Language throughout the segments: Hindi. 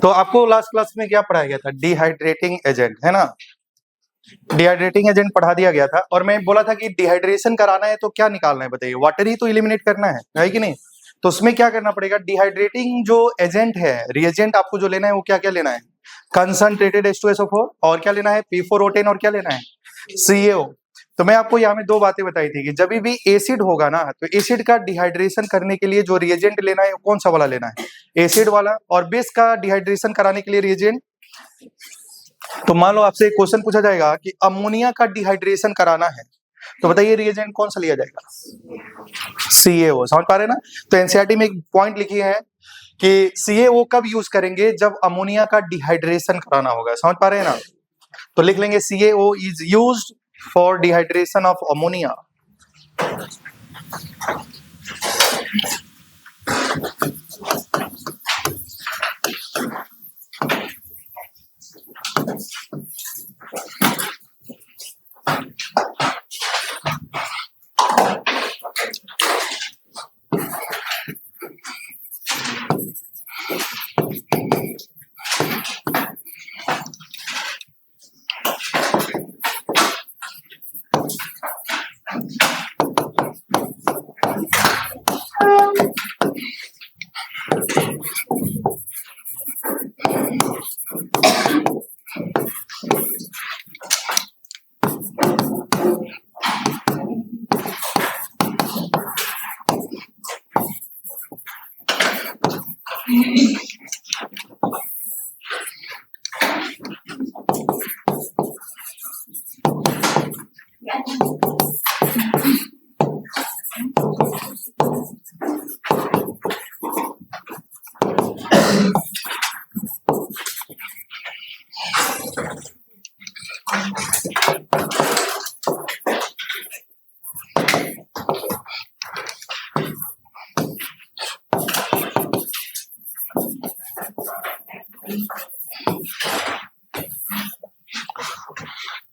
तो आपको लास्ट क्लास में क्या पढ़ाया गया था? डिहाइड्रेटिंग एजेंट, है ना? डिहाइड्रेटिंग एजेंट पढ़ा दिया गया था और मैं बोला था कि डिहाइड्रेशन कराना है तो क्या निकालना है बताइए? वाटर ही तो एलिमिनेट करना है कि नहीं? तो उसमें क्या करना पड़ेगा? डिहाइड्रेटिंग जो एजेंट है, रिएजेंट आपको जो लेना है वो क्या क्या लेना है? कंसंट्रेटेड H2SO4 और क्या लेना है? P4O10 और क्या लेना है? CaO। तो मैं आपको यहाँ में दो बातें बताई थी कि जब भी एसिड होगा ना, तो एसिड का डिहाइड्रेशन करने के लिए जो रिएजेंट लेना है कौन सा वाला लेना है? एसिड वाला। और बेस का डिहाइड्रेशन कराने के लिए रिएजेंट, तो मान लो आपसे एक क्वेश्चन पूछा जाएगा कि अमोनिया का डिहाइड्रेशन कराना है, तो बताइए रिएजेंट कौन सा लिया जाएगा? CaO। समझ पा रहे ना? तो एनसीईआरटी में एक पॉइंट लिखी है कि CaO कब यूज करेंगे? जब अमोनिया का डिहाइड्रेशन कराना होगा। समझ पा रहे हैं ना? तो लिख लेंगे CaO is used for dehydration of ammonia.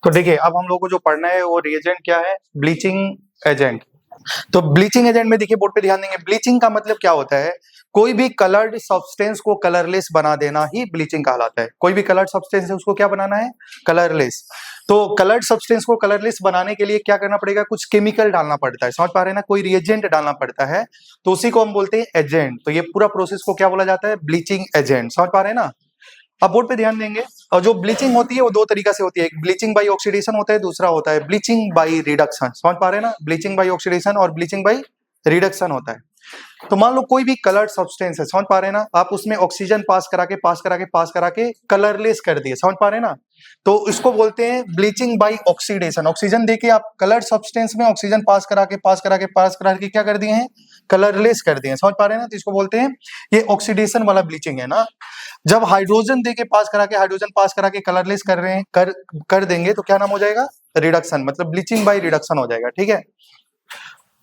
तो देखिए, अब हम लोग को जो पढ़ना है वो रिएजेंट क्या है? Bleaching agent. तो ब्लीचिंग एजेंट में देखिए, बोर्ड पे ध्यान देंगे, ब्लीचिंग का मतलब क्या होता है? कोई भी कलर्ड सब्सटेंस को कलरलेस बना देना ही ब्लीचिंग कहलाता है। कोई भी कलर्ड सब्सटेंस है उसको क्या बनाना है? कलरलेस। तो कलर्ड सब्सटेंस को कलरलेस बनाने के लिए क्या करना पड़ेगा? कुछ केमिकल डालना पड़ता है। समझ पा रहे हैं ना? कोई रिएजेंट डालना पड़ता है, तो उसी को हम बोलते हैं एजेंट। तो ये पूरा प्रोसेस को क्या बोला जाता है? Bleaching agent. समझ पा रहे हैं ना? अब बोर्ड पे ध्यान देंगे, और जो ब्लीचिंग होती है वो दो तरीका से होती है। एक ब्लीचिंग बाई ऑक्सीडेशन होता है, दूसरा होता है ब्लीचिंग बाई रिडक्शन। समझ पा रहे हैं ना? ब्लीचिंग बाई ऑक्सीडेशन और ब्लीचिंग बाई रिडक्शन होता है। तो मान लो कोई भी कलर्ड सब्सटेंस है, समझ पा रहे हैं ना? आप उसमें ऑक्सीजन पास करा के कलरलेस कर दिए। समझ पा रहे हैं ना? तो इसको बोलते हैं ब्लीचिंग बाई ऑक्सीडेशन। ऑक्सीजन देके आप कलर्ड सब्सटेंस में ऑक्सीजन पास करा के क्या कर दिए हैं? कलरलेस कर दिए। समझ पा रहे हैं ना? तो इसको बोलते हैं, ये ऑक्सीडेशन वाला ब्लीचिंग है ना। जब हाइड्रोजन देके हाइड्रोजन पास करा के कलरलेस कर रहे हैं, कर देंगे, तो क्या नाम हो जाएगा? रिडक्शन, मतलब ब्लीचिंग बाई रिडक्शन हो जाएगा। ठीक है?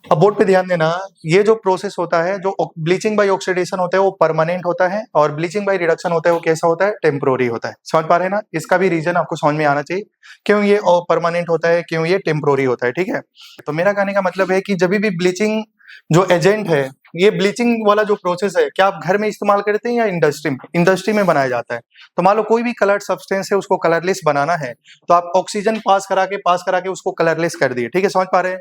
अब बोर्ड पे ध्यान देना, ये जो प्रोसेस होता है, जो ब्लीचिंग बाई ऑक्सीडेशन होता है वो परमानेंट होता है, और ब्लीचिंग बाई रिडक्शन होता है वो कैसा होता है? टेम्पोररी होता है। समझ पा रहे हैं ना? इसका भी रीजन आपको समझ में आना चाहिए, क्यों ये परमानेंट होता है, क्यों ये टेम्पोररी होता है। ठीक है? तो मेरा कहने का मतलब है कि जब भी ब्लीचिंग जो एजेंट है, ये ब्लीचिंग वाला जो प्रोसेस है, क्या आप घर में इस्तेमाल करते हैं या इंडस्ट्री में? इंडस्ट्री में बनाया जाता है। तो मान लो कोई भी कलर्ड सब्सटेंस है, उसको कलरलेस बनाना है, तो आप ऑक्सीजन पास करा के उसको कलरलेस कर दिए। ठीक है? समझ पा रहे हैं?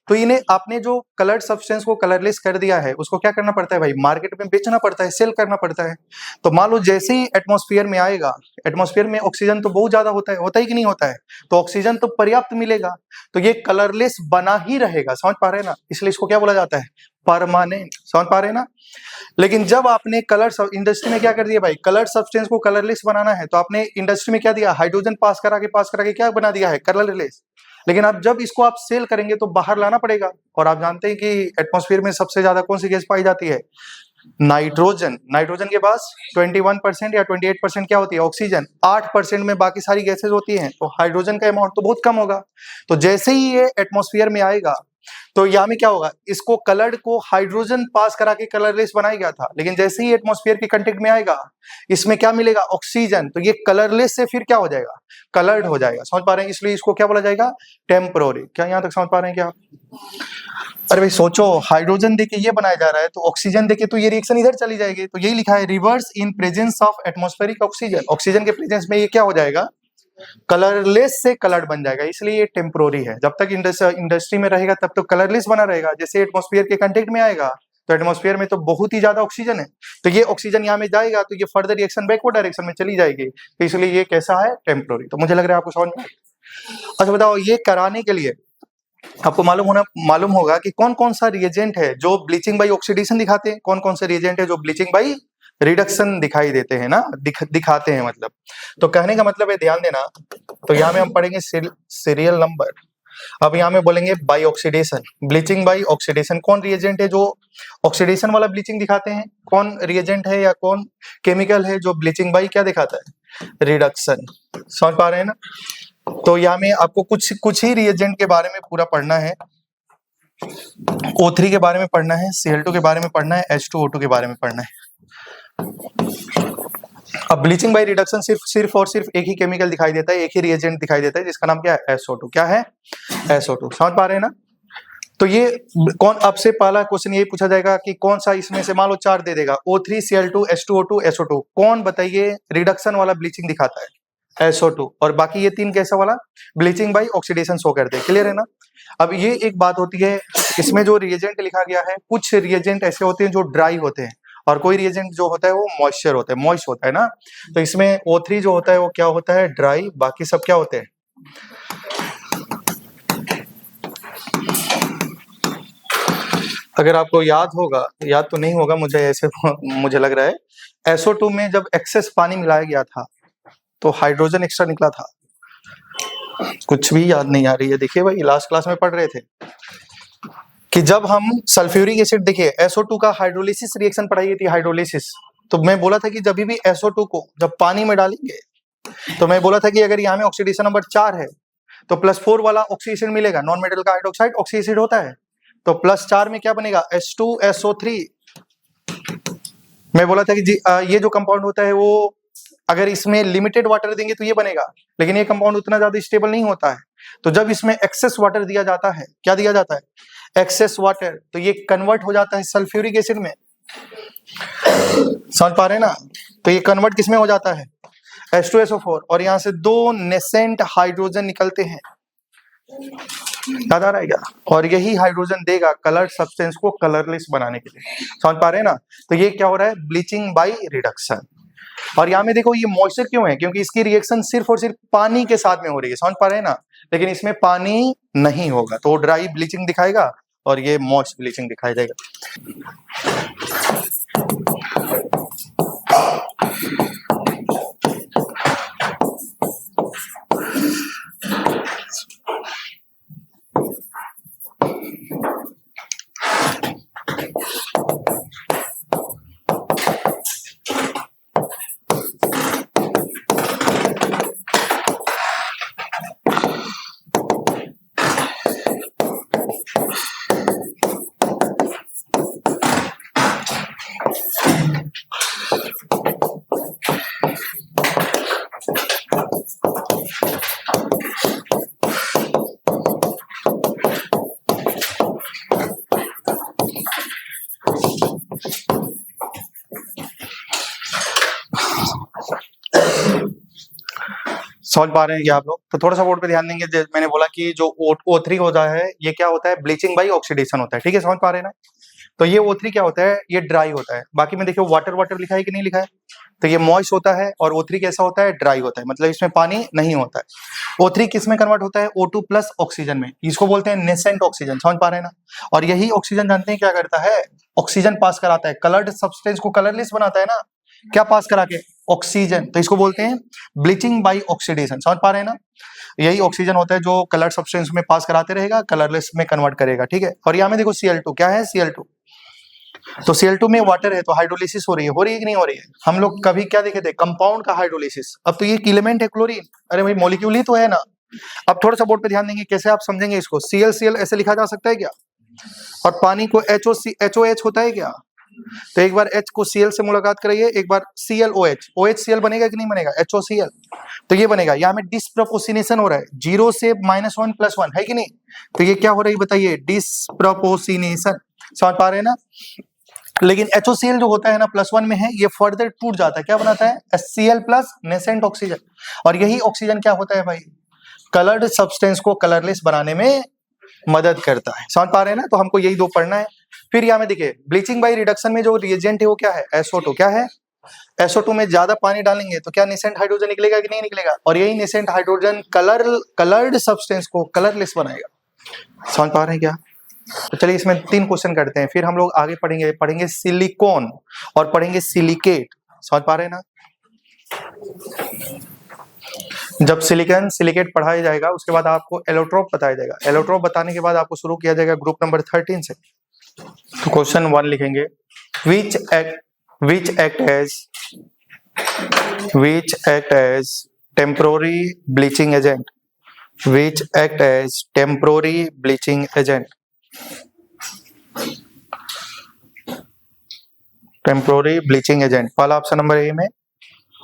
तो इन्हें, आपने जो कलर्ड सब्सटेंस को कलरलेस कर दिया है, उसको क्या करना पड़ता है भाई? मार्केट में बेचना पड़ता है, सेल करना पड़ता है। तो मान लो जैसे ही एटमॉस्फेयर में आएगा, एटमॉस्फेयर में ऑक्सीजन तो बहुत ज्यादा होता है कि नहीं होता है? तो ऑक्सीजन तो पर्याप्त मिलेगा, तो ये कलरलेस बना ही रहेगा। समझ पा रहे हैं ना? इसलिए इसको क्या बोला जाता है? परमानेंट। समझ पा रहे हैं ना? लेकिन जब आपने इंडस्ट्री में क्या कर दिया भाई? कलर्ड सब्सटेंस को कलरलेस बनाना है, तो आपने इंडस्ट्री में क्या दिया? हाइड्रोजन पास करा के क्या बना दिया है? कलरलेस। लेकिन आप जब इसको आप सेल करेंगे तो बाहर लाना पड़ेगा, और आप जानते हैं कि एटमॉस्फेयर में सबसे ज्यादा कौन सी गैस पाई जाती है? नाइट्रोजन। नाइट्रोजन के पास 21% या 28% क्या होती है? ऑक्सीजन। 8% में बाकी सारी गैसेज होती हैं, तो हाइड्रोजन का अमाउंट तो बहुत कम होगा। तो जैसे ही ये एटमॉस्फेयर में आएगा, तो यहाँ में क्या होगा, इसको कलर्ड को हाइड्रोजन पास करा के कलरलेस बनाया गया था, लेकिन जैसे ही एटमॉस्फेयर के कंटेक्ट में आएगा इसमें क्या मिलेगा, ऑक्सीजन, तो ये कलरलेस से फिर क्या हो जाएगा, कलर्ड हो जाएगा। समझ पा रहे हैं, इसलिए इसको क्या बोला जाएगा, टेम्परोरी। क्या यहाँ तक समझ पा रहे हैं क्या आप? अरे भाई सोचो, हाइड्रोजन देके ये बनाया जा रहा है, तो ऑक्सीजन देके तो ये रिएक्शन इधर चली जाएगी, तो यही लिखा है reverse in presence of atmospheric oxygen. Oxygen के प्रेजेंस में ये क्या हो जाएगा, कलरलेस से कलर्ड बन जाएगा, इसलिए ये टेम्पोररी है। जब तक इंडस्ट्री में रहेगा तब तो कलरलेस बना रहेगा, जैसे एटमॉस्फेयर के कांटेक्ट में आएगा तो एटमॉस्फेयर में तो बहुत ही ज्यादा ऑक्सीजन है, तो ये ऑक्सीजन यहाँ में जाएगा तो ये फर्दर रिएक्शन बैकवर्ड डायरेक्शन में चली जाएगी, तो इसलिए ये कैसा है, टेम्पोररी। तो मुझे लग रहा है आपको समझ में। अच्छा बताओ, ये कराने के लिए आपको मालूम होगा कि कौन कौन सा रिएजेंट है जो ब्लीचिंग बाई ऑक्सीडेशन दिखाते हैं, कौन कौन से रिएजेंट है जो ब्लीचिंग बाई रिडक्शन दिखाई देते हैं ना, दिखाते हैं मतलब। तो कहने का मतलब है, ध्यान देना, तो यहाँ में हम पढ़ेंगे सीरियल नंबर। अब यहाँ में बोलेंगे by oxidation, bleaching by oxidation, कौन रिएजेंट है जो ऑक्सीडेशन वाला ब्लीचिंग दिखाते हैं, कौन रिएजेंट है या कौन केमिकल है जो ब्लीचिंग बाई क्या दिखाता है, रिडक्शन। समझ पा रहे हैं ना। तो यहाँ में आपको कुछ ही रिएजेंट के बारे में पूरा पढ़ना है, O3 के बारे में पढ़ना है, Cl2 के बारे में पढ़ना है, H2O2 के बारे में पढ़ना है। अब ब्लीचिंग बाय रिडक्शन सिर्फ और सिर्फ एक ही केमिकल दिखाई देता है, एक ही रिएजेंट दिखाई देता है, जिसका नाम क्या है, SO2। क्या है, SO2। समझ पा रहे हैं ना। तो ये कौन, आपसे पहला क्वेश्चन ये पूछा जाएगा कि कौन सा इसमें से, मान लो 4 दे देगा, O3 Cl2 H2O2 SO2, कौन बताइए रिडक्शन वाला ब्लीचिंग दिखाता है, SO2, और बाकी ये 3 कैसा वाला, ब्लीचिंग बाई ऑक्सीडेशन शो करते हैं। क्लियर है ना। अब ये एक बात होती है, इसमें जो रिएजेंट लिखा गया है, कुछ रिएजेंट ऐसे होते हैं जो ड्राई होते हैं, और कोई रिएजेंट जो होता है वो मॉइस्चर होता है, मॉइस्ट होता है ना। तो इसमें O3 जो होता है वो क्या होता है, ड्राई, बाकी सब क्या होते हैं। अगर आपको याद होगा, याद तो नहीं होगा मुझे, ऐसे मुझे लग रहा है, SO2 में जब एक्सेस पानी मिलाया गया था तो हाइड्रोजन एक्स्ट्रा निकला था। कुछ भी याद नहीं आ रही है, देखिए भाई लास्ट क्लास में पढ़ रहे थे कि जब हम सल्फ्यूरिक एसिड, देखिए SO2 का हाइड्रोलिसिस रिएक्शन पढ़ाई थी, हाइड्रोलिसिस। तो मैं बोला था कि जब भी SO2 को जब पानी में डालेंगे, तो मैं बोला था कि अगर यहाँ में ऑक्सीडेशन नंबर 4 है तो +4 वाला ऑक्सीजन मिलेगा, नॉन मेटल का हाइड्रोक्साइड ऑक्सी एसिड होता है, तो +4 में क्या बनेगा, H2SO3। मैं बोला था कि ये जो कंपाउंड होता है वो अगर इसमें लिमिटेड वाटर देंगे तो ये बनेगा, लेकिन ये कंपाउंड उतना ज्यादा स्टेबल नहीं होता है। तो जब इसमें एक्सेस वाटर दिया जाता है, क्या दिया जाता है, एक्सेस वाटर, तो ये कन्वर्ट हो जाता है सल्फ्यूरिक एसिड में। समझ पा रहे हैं ना। तो ये कन्वर्ट किसमें हो जाता है, H2SO4, और यहां से 2 नेसेंट हाइड्रोजन निकलते हैं। याद आ रहा है क्या। और यही हाइड्रोजन देगा कलर्ड सब्सटेंस को कलरलेस बनाने के लिए। समझ पा रहे हैं ना। तो ये क्या हो रहा है, ब्लीचिंग बाय रिडक्शन। और यहाँ में देखो ये मॉइस्चर क्यों है, क्योंकि इसकी रिएक्शन सिर्फ और सिर्फ पानी के साथ में हो रही है। समझ पा रहे हैं ना। लेकिन इसमें पानी नहीं होगा, तो ड्राई ब्लीचिंग दिखाएगा और ये मॉइस्ट ब्लीचिंग दिखाई देगा। समझ पा रहे हैं क्या आप लोग। तो थोड़ा सा बोर्ड पे ध्यान देंगे। जैसे मैंने बोला कि जो O3 होता है ये क्या होता है, ब्लीचिंग बाई ऑक्सीडेशन होता है। ठीक है, समझ पा रहे हैं ना। तो ये O3 क्या होता है, ये ड्राई होता है। बाकी में देखिए वाटर वाटर लिखा है कि नहीं लिखा है, तो ये मॉइस्ट होता है, और O3 कैसा होता है, ड्राई होता है, मतलब इसमें पानी नहीं होता है। O3 किस में कन्वर्ट होता है, O2 प्लस ऑक्सीजन में। इसको बोलते हैं नेसेंट ऑक्सीजन। समझ पा रहे हैं ना। और यही ऑक्सीजन जानते हैं क्या करता है, ऑक्सीजन पास कराता है, कलर्ड सब्सटेंस को कलरलेस बनाता है ना, क्या पास करा के, ऑक्सीजन। तो इसको बोलते हैं ब्लीचिंग बाई ऑक्सीडेशन। समझ पा रहे हैं ना। यही ऑक्सीजन होता है जो कलर्ड सब्सटेंस में पास कराते रहेगा, कलरलेस में कन्वर्ट करेगा। ठीक है। और यहाँ में देखो Cl2 क्या है, Cl2, तो Cl2 में वाटर है, तो हाइड्रोलिसिस हो रही है कि नहीं हो रही है। हम लोग कभी क्या देखे थे, कंपाउंड का हाइड्रोलिसिस। अब तो ये एक एलिमेंट है क्लोरीन, अरे भाई मॉलिक्यूल ही तो है ना, अब थोड़ा सा बोर्ड पे ध्यान देंगे, कैसे आप समझेंगे इसको। ClCl ऐसे लिखा जा सकता है क्या? और पानी को HOH होता है क्या? तो एक बार H को Cl से मुलाकात कराइए, एक बार ClOH, OHCl बनेगा कि नहीं बनेगा? HOCl, तो ये बनेगा। यहाँ में डिसप्रोपोर्शनेशन हो रहा है, 0 से -1 +1 है कि नहीं? तो ये क्या हो रहा है बताइए? डिसप्रोपोर्शनेशन। समझ पा रहे हैं ना? लेकिन HOCl जो होता है ना +1 में है, ये फर्दर टूट जाता है, क्या बनाता है? HCl plus nascent oxygen. और यही ऑक्सीजन क्या होता है भाई? कलर्ड सब्सटेंस को कलरलेस बनाने में मदद करता है। समझ पा रहे हैं ना? तो हमको यही दो पढ़ना है। फिर यहाँ में देखिए, ब्लीचिंग बाय रिडक्शन में जो रिएजेंट है वो क्या है? SO2। क्या है? SO2 में ज्यादा पानी डालेंगे तो क्या नेसेंट हाइड्रोजन निकलेगा कि नहीं निकलेगा? और यही नेसेंट हाइड्रोजन कलर्ड सब्सटेंस को कलरलेस बनाएगा। समझ पा रहे हैं क्या? तो चलिए इसमें 3 क्वेश्चन करते हैं, फिर हम लोग आगे पढ़ेंगे सिलिकॉन और पढ़ेंगे सिलिकेट। समझ पा रहे हैं ना? जब सिलिकेट पढ़ाया जाएगा उसके बाद आपको एलोट्रोप बताया जाएगा। एलोट्रोप बताने के बाद आपको शुरू किया जाएगा ग्रुप नंबर 13 से। तो क्वेश्चन 1 लिखेंगे, which act as temporary bleaching agent, which act as temporary bleaching agent, temporary bleaching agent. पहला ऑप्शन नंबर ए में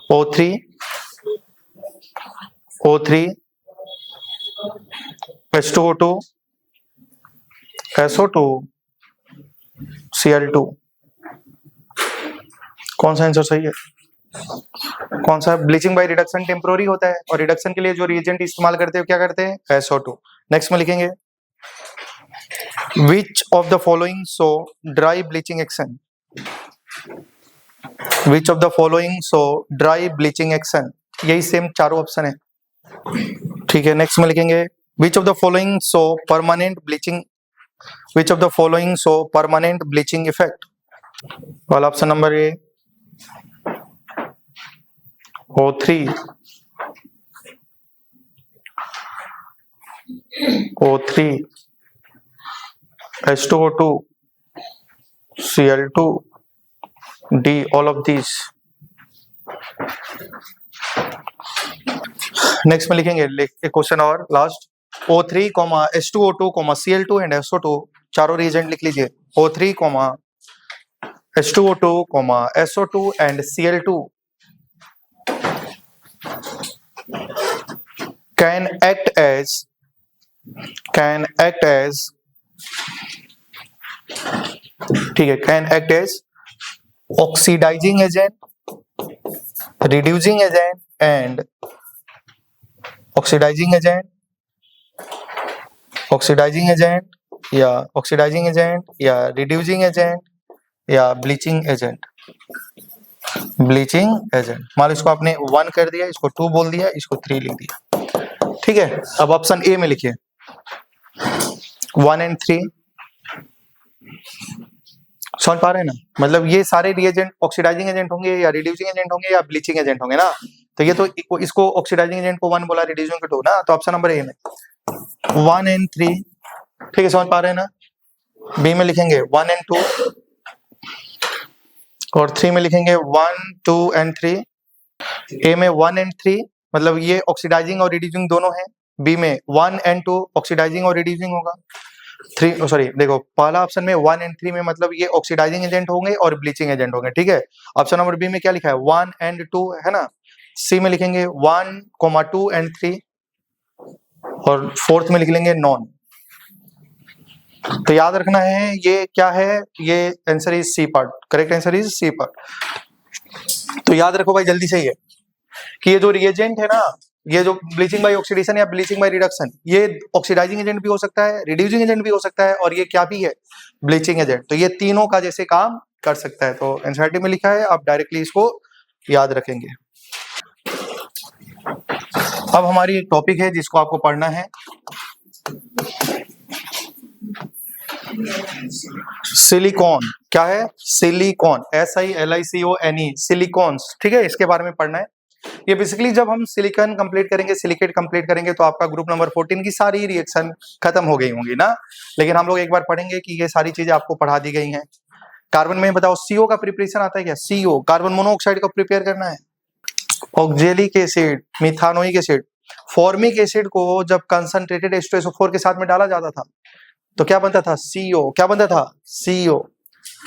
O3 H2O2 SO2 Cl2। कौन सा आंसर सही है? कौन सा? ब्लीचिंग बाय रिडक्शन टेम्पोररी होता है और रिडक्शन के लिए जो रिएजेंट इस्तेमाल करते हैं क्या करते हैं? SO2। नेक्स्ट में लिखेंगे, which of the following show dry bleaching action, which of the following show dry bleaching action। यही सेम चारों ऑप्शन है, ठीक है। नेक्स्ट में लिखेंगे, which of the following show permanent bleaching, which of the following show permanent bleaching effect। वाला option number A O3 H2O2 Cl2 D, all of these। Next में लिखेंगे एक क्वेश्चन और last, O3, H2O2, Cl2 and SO2 चारों रिएजेंट लिख लीजिए। O3, H2O2, SO2 and Cl2 can act as ठीक है, can act as oxidizing agent, reducing agent and oxidizing agent या reducing agent या bleaching agent। मान लो इसको आपने 1 कर दिया, इसको 2 बोल दिया, इसको 3 लिख दिया, ठीक है। अब ऑप्शन ए में लिखिए 1 एंड 3। समझ पा रहे हैं ना? मतलब ये सारे रिएजेंट ऑक्सीडाइजिंग एजेंट होंगे या रिड्यूसिंग एजेंट होंगे या ब्लीचिंग एजेंट होंगे ना। तो ये तो इसको ऑक्सीडाइजिंग एजेंट को 1 बोला, रिड्यूसिंग को 2 ना। तो ऑप्शन नंबर ए में 1 एंड 3, ठीक है। समझ पा रहे हैं ना? बी में लिखेंगे 1 एंड 2 और 3 में लिखेंगे 1, 2 एंड 3। ए में 1 एंड 3 मतलब ये ऑक्सीडाइजिंग और रिड्यूसिंग दोनों हैं। बी में 1 एंड 2 ऑक्सीडाइजिंग और रिड्यूसिंग होगा। देखो पहला ऑप्शन में 1 एंड 3 में मतलब ये ऑक्सीडाइजिंग एजेंट होंगे और ब्लीचिंग एजेंट होंगे, ठीक है। ऑप्शन नंबर बी में क्या लिखा है? 1 एंड 2 है ना। सी में लिखेंगे 1, 2 एंड 3 और फोर्थ में लिख लेंगे नॉन। तो याद रखना है ये क्या है, ये answer is C part, correct answer is C part. तो याद रखो भाई जल्दी से ये कि ये जो रिएजेंट है ना, ये जो ब्लीचिंग बाय ऑक्सीडेशन या ब्लीचिंग बाय रिडक्शन, ये ऑक्सीडाइजिंग एजेंट भी हो सकता है, रिड्यूसिंग एजेंट भी हो सकता है और ये क्या भी है? Bleaching agent. तो ये तीनों का जैसे काम कर सकता है। तो एनसीईआरटी में लिखा है, आप डायरेक्टली इसको याद रखेंगे। अब हमारी एक टॉपिक है जिसको आपको पढ़ना है, सिलिकॉन। क्या है? सिलिकॉन, SILICONE, सिलिकॉन्स, ठीक है। इसके बारे में पढ़ना है। ये बेसिकली जब हम सिलिकॉन कंप्लीट करेंगे, सिलिकेट कंप्लीट करेंगे तो आपका ग्रुप नंबर 14 की सारी रिएक्शन खत्म हो गई होंगी ना। लेकिन हम लोग एक बार पढ़ेंगे कि ये सारी चीजें आपको पढ़ा दी गई हैं। कार्बन में बताओ CO का प्रिपरेशन आता है क्या? CO कार्बन मोनोऑक्साइड का प्रिपेयर करना है, oxalic acid, methanoic acid. Formic acid को जब कंसंट्रेटेड H2SO4 के साथ में डाला जाता था तो क्या बनता था? CO। क्या बनता था? CO।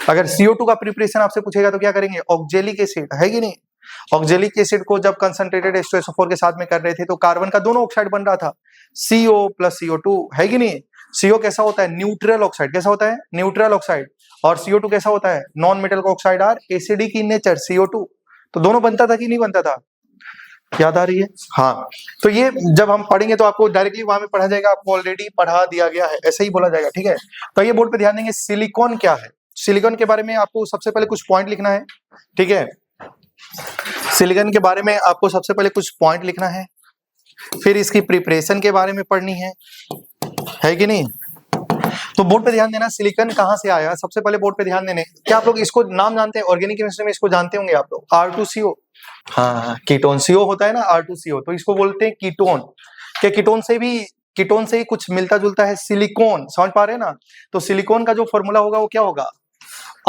अगर CO2 का प्रिपरेशन आपसे पूछेगा तो क्या करेंगे? ऑक्जेलिक एसिड, है कि नहीं? ऑक्जेलिक एसिड को जब कंसंट्रेटेड H2SO4 के साथ में कर रहे थे तो कार्बन का दोनों ऑक्साइड बन रहा था, CO प्लस CO2, है कि नहीं? CO कैसा होता है? Neutral oxide. कैसा होता है? Neutral oxide. और CO2 कैसा होता है? नॉन मेटल का oxide are acidic in nature, CO2। तो दोनों बनता था कि नहीं बनता था? याद आ रही है? हाँ। तो ये जब हम पढ़ेंगे तो आपको डायरेक्टली वहां में पढ़ा जाएगा, आपको ऑलरेडी पढ़ा दिया गया है, ऐसे ही बोला जाएगा, ठीक है? तो ये बोर्ड पे ध्यान देंगे, सिलिकॉन क्या है? सिलिकॉन के बारे में आपको सबसे पहले कुछ पॉइंट लिखना है, ठीक है? सिलिकॉन के बारे में आपको सबसे पहले कुछ पॉइंट लिखना है, फिर इसकी प्रिपरेशन के बारे में पढ़नी है कि नहीं? तो बोर्ड पे ध्यान देना, सिलिकॉन कहां से आया? सबसे पहले बोर्ड पे ध्यान देने, क्या आप लोग इसको नाम जानते हैं? ऑर्गेनिक केमिस्ट्री में इसको जानते होंगे आप लोग, R2CO। हाँ, कीटोन। CO होता है ना, R2CO, तो इसको बोलते हैं कीटोन। क्या कीटोन से ही कुछ मिलता जुलता है? सिलिकॉन। समझ पा रहे हैं ना? तो सिलिकॉन का जो फॉर्मूला होगा वो क्या होगा?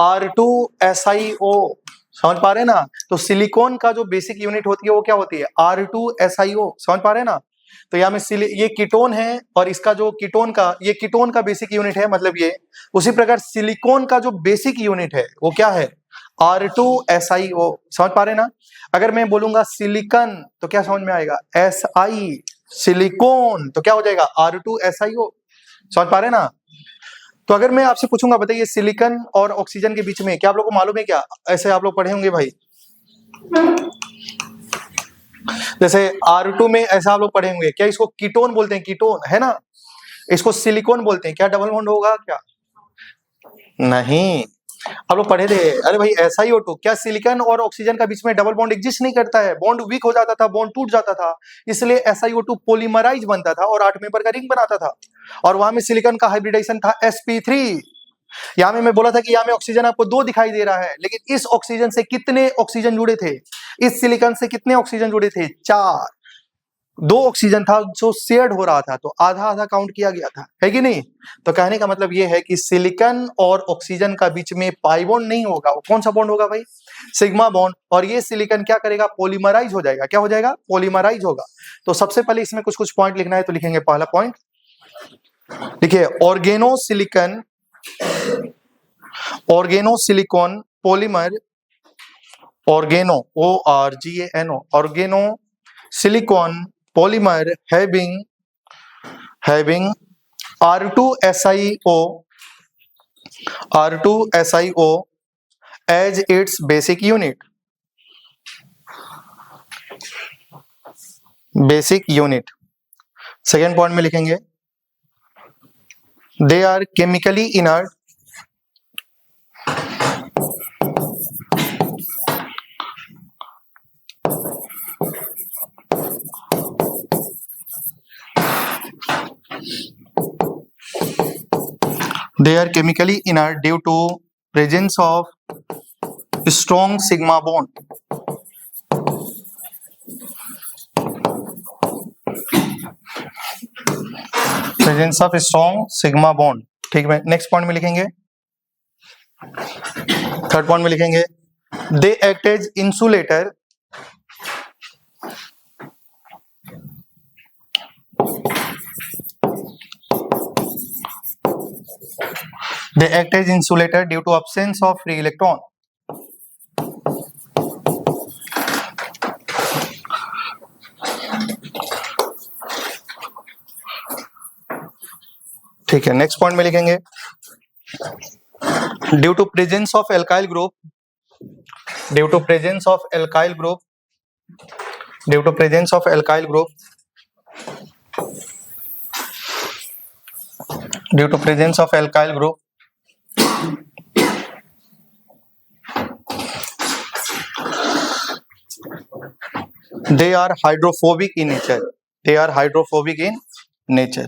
R2SiO। समझ पा रहे हैं ना? तो सिलिकॉन का जो बेसिक यूनिट होती है वो क्या होती है? R2SiO। समझ पा रहे हैं ना? तो यहाँ में ये कीटोन है और इसका जो ये कीटोन का बेसिक यूनिट है, मतलब ये। उसी प्रकार सिलिकॉन का जो बेसिक यूनिट है वो क्या है? R2SiO। समझ पा रहे हैं ना? अगर मैं बोलूंगा सिलिकॉन तो क्या समझ में आएगा? Si। सिलिकॉन तो क्या हो जाएगा? R2SiO। समझ पा रहे हैं ना? तो अगर मैं आपसे पूछूंगा, बताइए सिलिकॉन और ऑक्सीजन के बीच में, क्या आप लोग को मालूम है क्या? ऐसे आप लोग पढ़े होंगे भाई, जैसे R2 में ऐसा आप लोग पढ़े होंगे, क्या इसको कीटोन बोलते हैं? कीटोन है ना? इसको सिलिकॉन बोलते हैं, क्या डबल बॉन्ड होगा क्या? नहीं, आप लोग पढ़े थे। अरे भाई SiO2, क्या सिलिकॉन और ऑक्सीजन का बीच में डबल बॉन्ड एग्जिस्ट नहीं करता है? बॉन्ड वीक हो जाता था, बॉन्ड टूट जाता था, इसलिए SiO2 पॉलीमराइज बनता था और 8 मेंबर का रिंग बनाता था, और वहां में सिलिकॉन का हाइब्रिडाइजेशन था sp3। यहाँ में मैं बोला था कि यहाँ में ऑक्सीजन आपको 2 दिखाई दे रहा है, लेकिन इस ऑक्सीजन से कितने ऑक्सीजन जुड़े थे? इस सिलिकॉन से कितने ऑक्सीजन जुड़े थे? 4। 2 ऑक्सीजन था जो शेयर्ड हो रहा था, तो आधा आधा काउंट किया गया था, है कि नहीं? तो कहने का मतलब ये है कि सिलिकॉन और ऑक्सीजन का बीच में पाई बॉन्ड नहीं होगा। वो कौन सा बॉन्ड होगा भाई? Sigma bond. और ये सिलिकॉन क्या करेगा? पॉलीमराइज हो जाएगा। क्या हो जाएगा? पॉलीमराइज होगा। तो सबसे पहले इसमें कुछ कुछ पॉइंट लिखना है, तो लिखेंगे पहला पॉइंट, देखिए organosilicon polymer, organo polymer having R2SiO as its basic unit। Second point में लिखेंगे they are chemically inert due to presence of strong sigma bond। Presence of strong sigma bond, ठीक है। नेक्स्ट पॉइंट में लिखेंगे, थर्ड पॉइंट में लिखेंगे they act as insulator due to absence of free electron। ठीक है। नेक्स्ट पॉइंट में लिखेंगे due to presence of alkyl group they are hydrophobic in nature।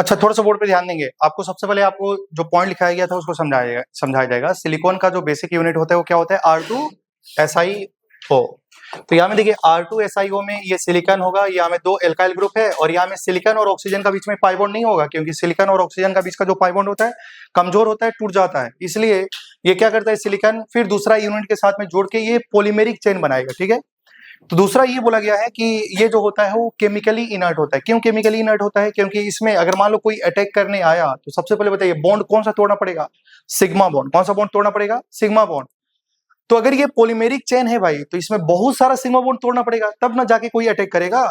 अच्छा, थोड़ा सा बोर्ड पे ध्यान देंगे। आपको सबसे पहले आपको जो पॉइंट लिखाया गया था उसको समझाया जाएगा। सिलिकॉन का जो बेसिक यूनिट होता है वो क्या होता है? R2SiO। तो यहाँ में देखिए R2SiO में ये सिलिकॉन होगा, यहाँ में दो एल्काइल ग्रुप है और यहाँ में सिलिकॉन और ऑक्सीजन का बीच में पाई बॉन्ड नहीं होगा, क्योंकि सिलिकॉन और ऑक्सीजन का बीच का जो पाई बॉन्ड होता है कमजोर होता है, टूट जाता है। इसलिए ये क्या करता है, सिलिकॉन फिर दूसरा यूनिट के साथ में जोड़ के ये पॉलीमेरिक चेन बनाएगा, ठीक है। तो दूसरा ये बोला गया है कि ये जो होता है वो केमिकली इनर्ट होता है। क्यों केमिकली इनर्ट होता है? क्योंकि इसमें अगर मान लो कोई अटैक करने आया तो सबसे पहले बताइए बॉन्ड कौन सा तोड़ना पड़ेगा? Sigma bond. कौन सा बॉन्ड तोड़ना पड़ेगा? Sigma bond. तो अगर ये पॉलीमेरिक चेन है भाई, तो इसमें बहुत सारा सिग्मा बॉन्ड तोड़ना पड़ेगा, तब ना जाके कोई अटैक करेगा।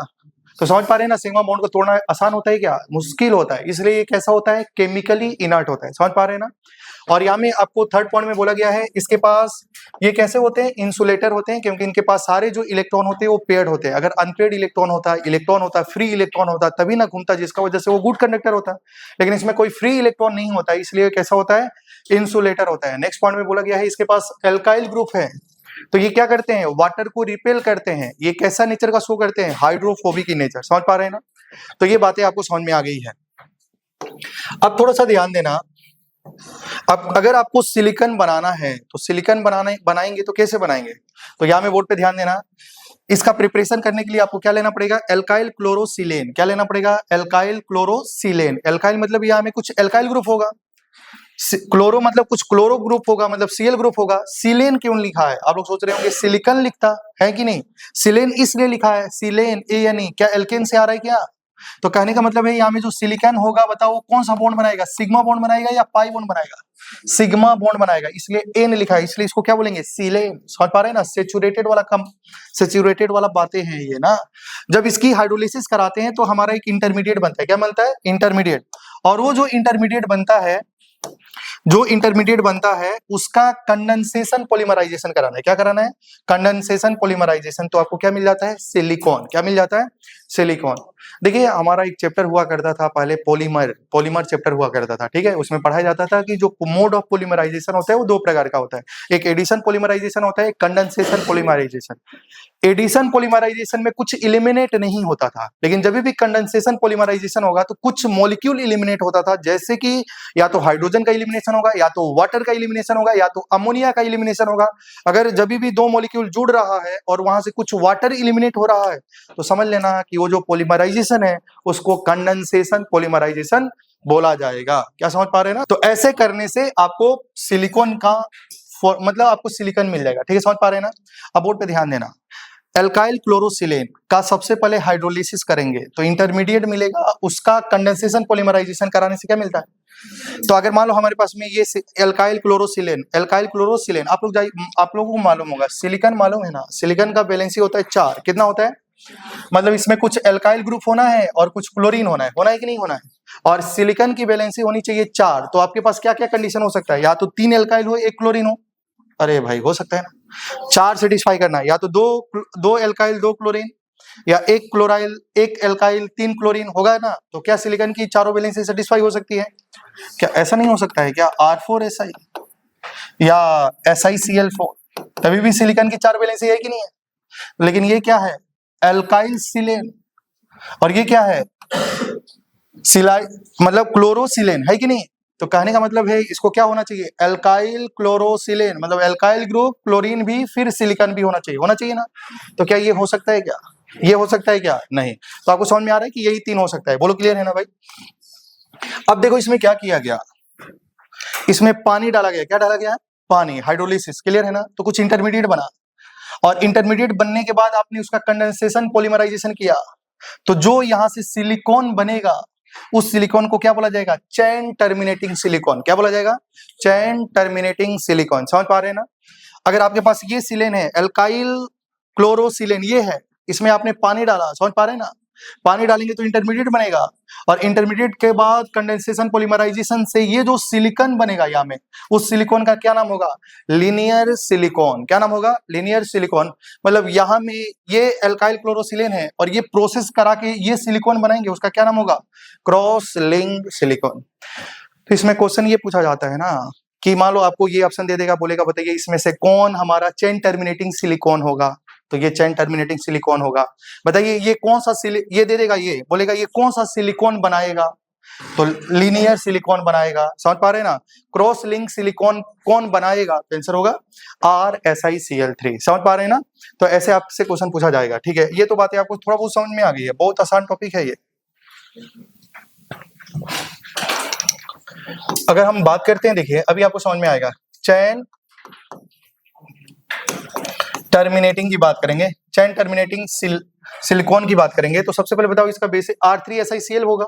तो समझ पा रहे हैं ना, सिग्मा बॉन्ड को तोड़ना आसान होता है क्या? मुश्किल होता है। इसलिए ये कैसा होता है? केमिकली इनर्ट होता है। समझ पा रहे हैं ना। और यहाँ में आपको थर्ड पॉइंट में बोला गया है इसके पास ये कैसे होते हैं? इंसुलेटर होते हैं, क्योंकि इनके पास सारे जो इलेक्ट्रॉन होते हैं वो पेयर्ड होते हैं। अगर अनपेयर्ड इलेक्ट्रॉन होता, फ्री इलेक्ट्रॉन होता तभी ना घूमता, जिसका वजह से वो गुड कंडक्टर होता है। लेकिन इसमें कोई फ्री इलेक्ट्रॉन नहीं होता, इसलिए कैसा होता है? इंसुलेटर होता है। नेक्स्ट पॉइंट में बोला गया है इसके पास एल्काइल ग्रुप है, तो ये क्या करते हैं? वाटर को रिपेल करते हैं। ये कैसा नेचर का शो करते हैं? हाइड्रोफोबिक की नेचर। समझ पा रहे हैं ना। तो ये बातें आपको समझ में आ गई है। अब थोड़ा सा ध्यान देना, अब अगर आपको सिलिकॉन बनाना है तो सिलिकॉन बनाएंगे तो कैसे बनाएंगे? तो यहाँ में बोर्ड पे ध्यान देना। इसका प्रिपरेशन करने के लिए आपको क्या लेना पड़ेगा? Alkyl chlorosilane. क्या लेना पड़ेगा? Alkyl chlorosilane. एल्काइल मतलब यहाँ में कुछ एल्काइल ग्रुप होगा, क्लोरो मतलब कुछ क्लोरो ग्रुप होगा, मतलब सीएल ग्रुप होगा। सिलेन क्यों लिखा है? आप लोग सोच रहे होंगे सिलिकॉन लिखता है कि नहीं, सिलेन इसलिए लिखा है। सिलेन ANE क्या एल्केन से आ रहा है क्या? तो कहने का मतलब है यहाँ में जो सिलिकॉन होगा बताओ कौन सा बॉन्ड बनाएगा? सिग्मा बॉन्ड बनाएगा या पाई बॉन्ड बनाएगा? सिग्मा बॉन्ड बनाएगा, इसलिए एन लिखा है, इसलिए इसको क्या बोलेंगे? सिलेन। समझ पा रहे हैं ना। सेचुरेटेड वाला बातें हैं ये ना। जब इसकी हाइड्रोलिसिस कराते हैं तो हमारा एक इंटरमीडिएट बनता है। क्या बनता है? इंटरमीडिएट। और वो जो इंटरमीडिएट बनता है उसका कंडेंसेशन पॉलीमराइजेशन कराना है। क्या कराना है? Condensation polymerization. तो आपको क्या मिल जाता है? सिलिकॉन। क्या मिल जाता है? सिलिकॉन। देखिए हमारा एक चैप्टर हुआ करता था पहले, पॉलीमर चैप्टर हुआ करता था, ठीक है। उसमें पढ़ाया जाता था कि जो मोड ऑफ पॉलीमराइजेशन होता है वो दो प्रकार का होता है, एक एडिशन पॉलीमराइजेशन होता है, एक कंडेंसेशन पॉलीमराइजेशन। एडिशन पॉलीमराइजेशन में कुछ इलिमिनेट नहीं होता था, लेकिन जब भी कंडेंसेशन पॉलीमराइजेशन होगा तो कुछ मॉलिक्यूल इलिमिनेट होता था, जैसे कि या तो हाइड्रोजन का इलिमिनेशन होगा, या तो वाटर का इलिमिनेशन होगा, या तो अमोनिया का इलिमिनेशन होगा। अगर जब भी दो मॉलिक्यूल जुड़ रहा है और वहां से कुछ वाटर इलिमिनेट हो रहा है तो समझ लेना कि वो जो पॉलीमराइजेशन है उसको कंडेंसेशन पॉलीमराइजेशन बोला जाएगा। क्या समझ पा रहे हैं ना। तो ऐसे करने से आपको सिलिकॉन का मतलब आपको सिलिकॉन मिल जाएगा, ठीक है। समझ पा रहे हैं ना। अब बोर्ड पे ध्यान देना। एल्काइल क्लोरोसिलेन का सबसे पहले हाइड्रोलिसिस करेंगे तो इंटरमीडिएट मिलेगा, उसका कंडेंसेशन पॉलीमराइजेशन कराने से क्या मिलता है? तो अगर मान लो हमारे पास में ये एल्काइल क्लोरोसिलेन आप लोगों को मालूम होगा, सिलिकॉन मालूम है ना। सिलिकॉन का वैलेंसी होता है 4। कितना होता है? मतलब इसमें कुछ एल्काइल ग्रुप होना है और कुछ क्लोरीन होना है कि नहीं होना है। और सिलिकॉन की वैलेंसी होनी चाहिए 4। तो आपके पास क्या क्या कंडीशन हो सकता है? या तो 3 एल्काइल हो, 1 क्लोरीन हो। अरे भाई हो सकता है ना। 4 सेटिस्फाई करना है, या तो दो एल्काइल 2 क्लोरीन, या 1 क्लोराइल 1 एल्काइल 3 क्लोरीन होगा ना। तो क्या सिलिकॉन की चारों वैलेंसी सेटिस्फाई हो सकती है? क्या ऐसा नहीं हो सकता है क्या? R4Si या SiCl4, तभी भी सिलिकॉन की 4 वैलेंसी है कि नहीं है। लेकिन ये क्या है? एल्काइल सिलेन। और ये क्या है? मतलब क्लोरोसिलेन है कि नहीं। तो कहने का मतलब है इसको क्या होना चाहिए? एल्काइल क्लोरोसिलेन, मतलब एल्काइल ग्रुप, क्लोरीन भी, फिर सिलिकॉन भी होना चाहिए ना। तो क्या ये हो सकता है क्या? ये हो सकता है क्या? नहीं। तो आपको समझ में आ रहा है कि यही 3 हो सकता है। बोलो क्लियर है ना भाई। अब देखो इसमें क्या किया गया, इसमें पानी डाला गया। क्या डाला गया? पानी। हाइड्रोलिसिस। क्लियर है ना। तो कुछ इंटरमीडिएट बना, और इंटरमीडिएट बनने के बाद आपने उसका कंडेंसेशन पॉलीमराइजेशन किया, तो जो यहां से सिलिकॉन बनेगा उस सिलिकॉन को क्या बोला जाएगा? चैन टर्मिनेटिंग सिलिकॉन। क्या बोला जाएगा? चैन टर्मिनेटिंग सिलिकॉन। समझ पा रहे हैं ना। अगर आपके पास ये सिलेन है, एल्काइल क्लोरोसिलेन ये है, इसमें आपने पानी डाला, समझ पा रहे हैं ना। पानी डालेंगे तो इंटरमीडिएट बनेगा, और इंटरमीडिएट के बाद कंडेंसेशन पॉलीमराइजेशन से ये जो सिलिकॉन बनेगा यहाँ में, उस सिलिकॉन का क्या नाम होगा? Linear silicon. क्या नाम होगा? Linear silicon. मतलब यहाँ में ये एल्काइल क्लोरोसिलेन है और ये प्रोसेस करा के ये सिलिकॉन बनाएंगे, उसका क्या नाम होगा? Cross linked silicon. तो इसमें क्वेश्चन ये पूछा जाता है ना कि मान लो आपको ये ऑप्शन दे देगा, बोलेगा बताइए इसमें से कौन हमारा चेन टर्मिनेटिंग सिलिकॉन होगा। तो ये चेन टर्मिनेटिंग सिलिकॉन होगा। बताइए ये कौन सा ये दे देगा, ये बोलेगा ये कौन सा सिलिकॉन बनाएगा। तो लीनियर सिलिकॉन बनाएगा, समझ पा रहे हैं ना। क्रॉस लिंक सिलिकॉन कौन बनाएगा, तो आंसर होगा RSiCl3, समझ पा रहे हैं ना। तो ऐसे आपसे क्वेश्चन पूछा जाएगा, ठीक है। ये तो बातें आपको थोड़ा बहुत समझ में आ गई है, बहुत आसान टॉपिक है ये। अगर हम बात करते हैं, देखिए अभी आपको समझ में आएगा, चैन टर्मिनेटिंग की बात करेंगे, चैन टर्मिनेटिंग सिलिकॉन की बात करेंगे। तो सबसे पहले बताओ इसका बेसिक R3SiCl होगा।